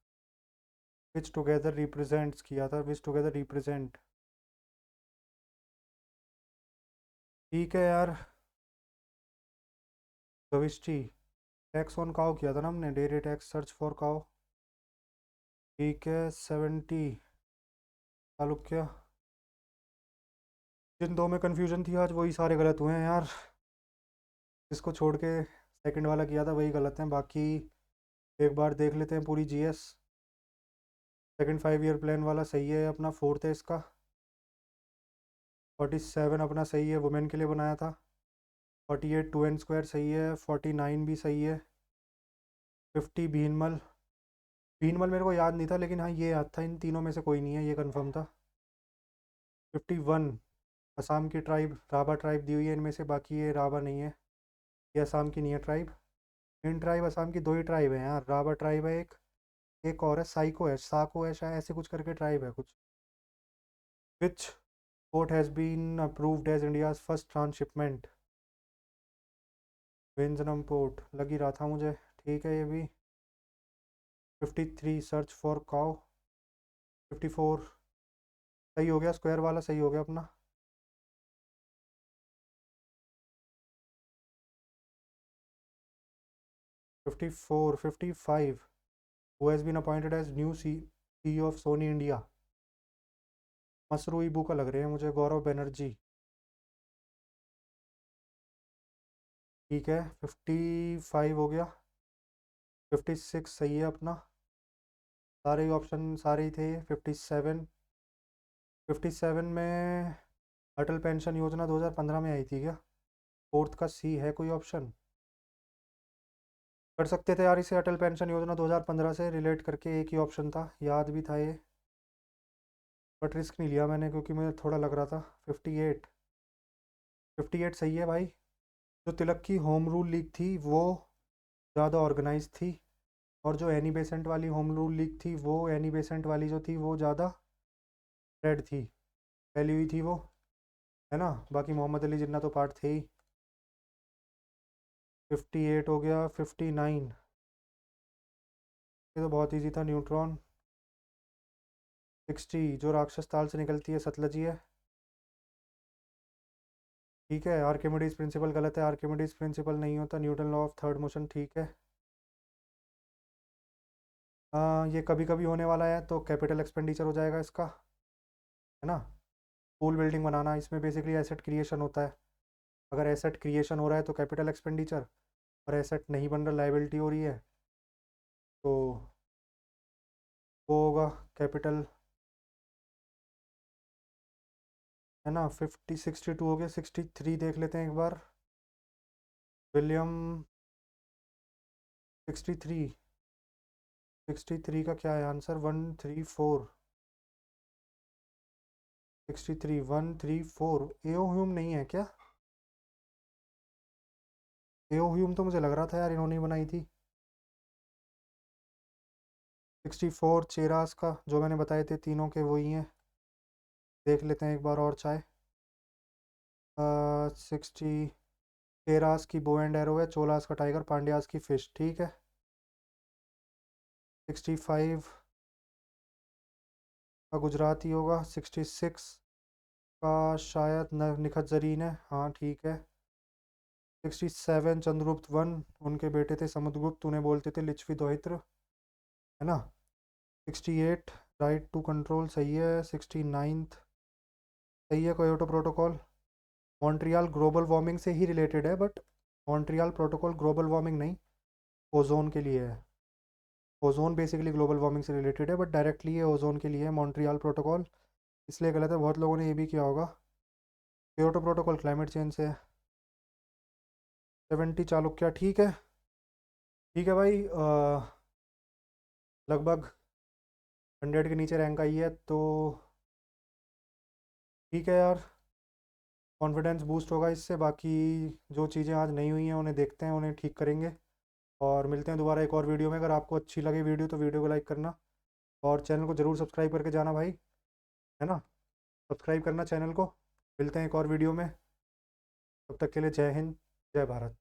विच टुगेदर रिप्रेजेंट्स किया था, विच टुगेदर रिप्रेजेंट। ठीक है यार। भविष्य टैक्स ऑन काओ किया था ना हमने, डेयरी टैक्स सर्च फॉर काओ। ठीक है। 70 चालुक्य। जिन दो में कन्फ्यूजन थी आज वही सारे गलत हुए हैं यार। इसको छोड़ के सेकंड वाला किया था वही गलत है बाकी। एक बार देख लेते हैं पूरी जीएस। सेकंड 5 ईयर प्लान वाला सही है अपना, फोर्थ है इसका। 47 अपना सही है, वुमेन के लिए बनाया था। 48 टू एन स्क्वायर सही है, 49 भी सही है। 50 भीनमल, भीनमल मेरे को याद नहीं था लेकिन हाँ ये याद था, इन तीनों में से कोई नहीं है, ये कंफर्म था। 51 असम की ट्राइब, राभा ट्राइब दी हुई है इनमें से, बाकी ये राभा नहीं है, ये असम की नहीं है ट्राइब। इन ट्राइब असम की दो ही ट्राइब है यार, राभा ट्राइब है एक और है साइको है, साको है शायद, ऐसे कुछ करके ट्राइब है कुछ। Which port has been approved as India's first transshipment. Vizhinjam port लग ही रहा था मुझे। ठीक है ये भी। 53 सर्च फॉर काउ। 54 सही हो गया, स्क्वायर वाला सही हो गया अपना। 54 55 who has been appointed as new CEO of Sony India. मसरू इबू का लग रहे हैं मुझे, गौरव बनर्जी। ठीक है। 55 हो गया। 56 सही है अपना। सारे ही ऑप्शन सारे ही थे। 57, 57 में अटल पेंशन योजना 2015 में आई थी क्या? फोर्थ का सी है कोई ऑप्शन? कर सकते थे यार इसे, अटल पेंशन योजना 2015 से रिलेट करके, एक ही ऑप्शन था, याद भी था ये, बट रिस्क नहीं लिया मैंने क्योंकि मुझे थोड़ा लग रहा था। 58, 58 सही है भाई। जो तिलक की होम रूल लीग थी वो ज़्यादा ऑर्गेनाइज थी, और जो एनी बेसेंट वाली होम रूल लीग थी वो, एनी बेसेंट वाली जो थी वो ज़्यादा रेड थी, फैली हुई थी वो, है ना। बाकी मोहम्मद अली जिन्ना तो पार्ट थे ही। 58 हो गया। 59 ये तो बहुत ईजी था, न्यूट्रॉन। 60 जो राक्षस ताल से निकलती है सतलज ही है। ठीक है। आर्किमिडीज प्रिंसिपल गलत है, आर्किमिडीज प्रिंसिपल नहीं होता, Newton law of third motion ठीक है। ये कभी कभी होने वाला है तो कैपिटल एक्सपेंडिचर हो जाएगा इसका, है ना। स्कूल बिल्डिंग बनाना, इसमें बेसिकली एसेट क्रिएशन होता है। अगर एसेट क्रिएशन हो रहा है तो कैपिटल एक्सपेंडिचर, और एसेट नहीं बन रहा, लाइबिलिटी हो रही है, तो वो होगा कैपिटल, है ना। 62 हो गया। 63 देख लेते हैं एक बार। विलियम 63, 63 का क्या है आंसर? 134, 63 134। एओ ह्यूम नहीं है क्या? एओ ह्यूम तो मुझे लग रहा था यार इन्होंने ही बनाई थी। 64 चेरास का, जो मैंने बताए थे तीनों के वही हैं। देख लेते हैं एक बार और चाहे। 60 चेरास की बो एंड एरो है, चोलास का टाइगर, पांड्यास की फिश। ठीक है। 65 का गुजराती होगा। 66 का शायद निखत जरीन है, हाँ ठीक है। 67 चंद्रगुप्त वन, उनके बेटे थे समुद्रगुप्त, उन्हें बोलते थे लिच्छवी दोहित्र, है ना। 68 राइट टू कंट्रोल सही है। 69 सही है, Kyoto protocol. Montreal global warming से ही रिलेटेड है, but Montreal protocol global warming नहीं, ओजोन के लिए है। ओजोन बेसिकली ग्लोबल वार्मिंग से रिलेटेड है, बट डायरेक्टली ये ओजोन के लिए है मॉन्ट्रियल प्रोटोकॉल। इसलिए गलत है। बहुत लोगों ने ये भी किया होगा। क्योटो प्रोटोकॉल क्लाइमेट चेंज से है। 70 चालुक्य, ठीक है। ठीक है भाई, लगभग 100 के नीचे रैंक आई है तो ठीक है यार, कॉन्फिडेंस बूस्ट होगा इससे। बाकी जो चीज़ें आज नहीं हुई हैं उन्हें देखते हैं, उन्हें ठीक करेंगे। और मिलते हैं दोबारा एक और वीडियो में। अगर आपको अच्छी लगे वीडियो तो वीडियो को लाइक करना और चैनल को ज़रूर सब्सक्राइब करके जाना भाई, है ना। सब्सक्राइब करना चैनल को। मिलते हैं एक और वीडियो में। तब तक के लिए जय हिंद, जय भारत।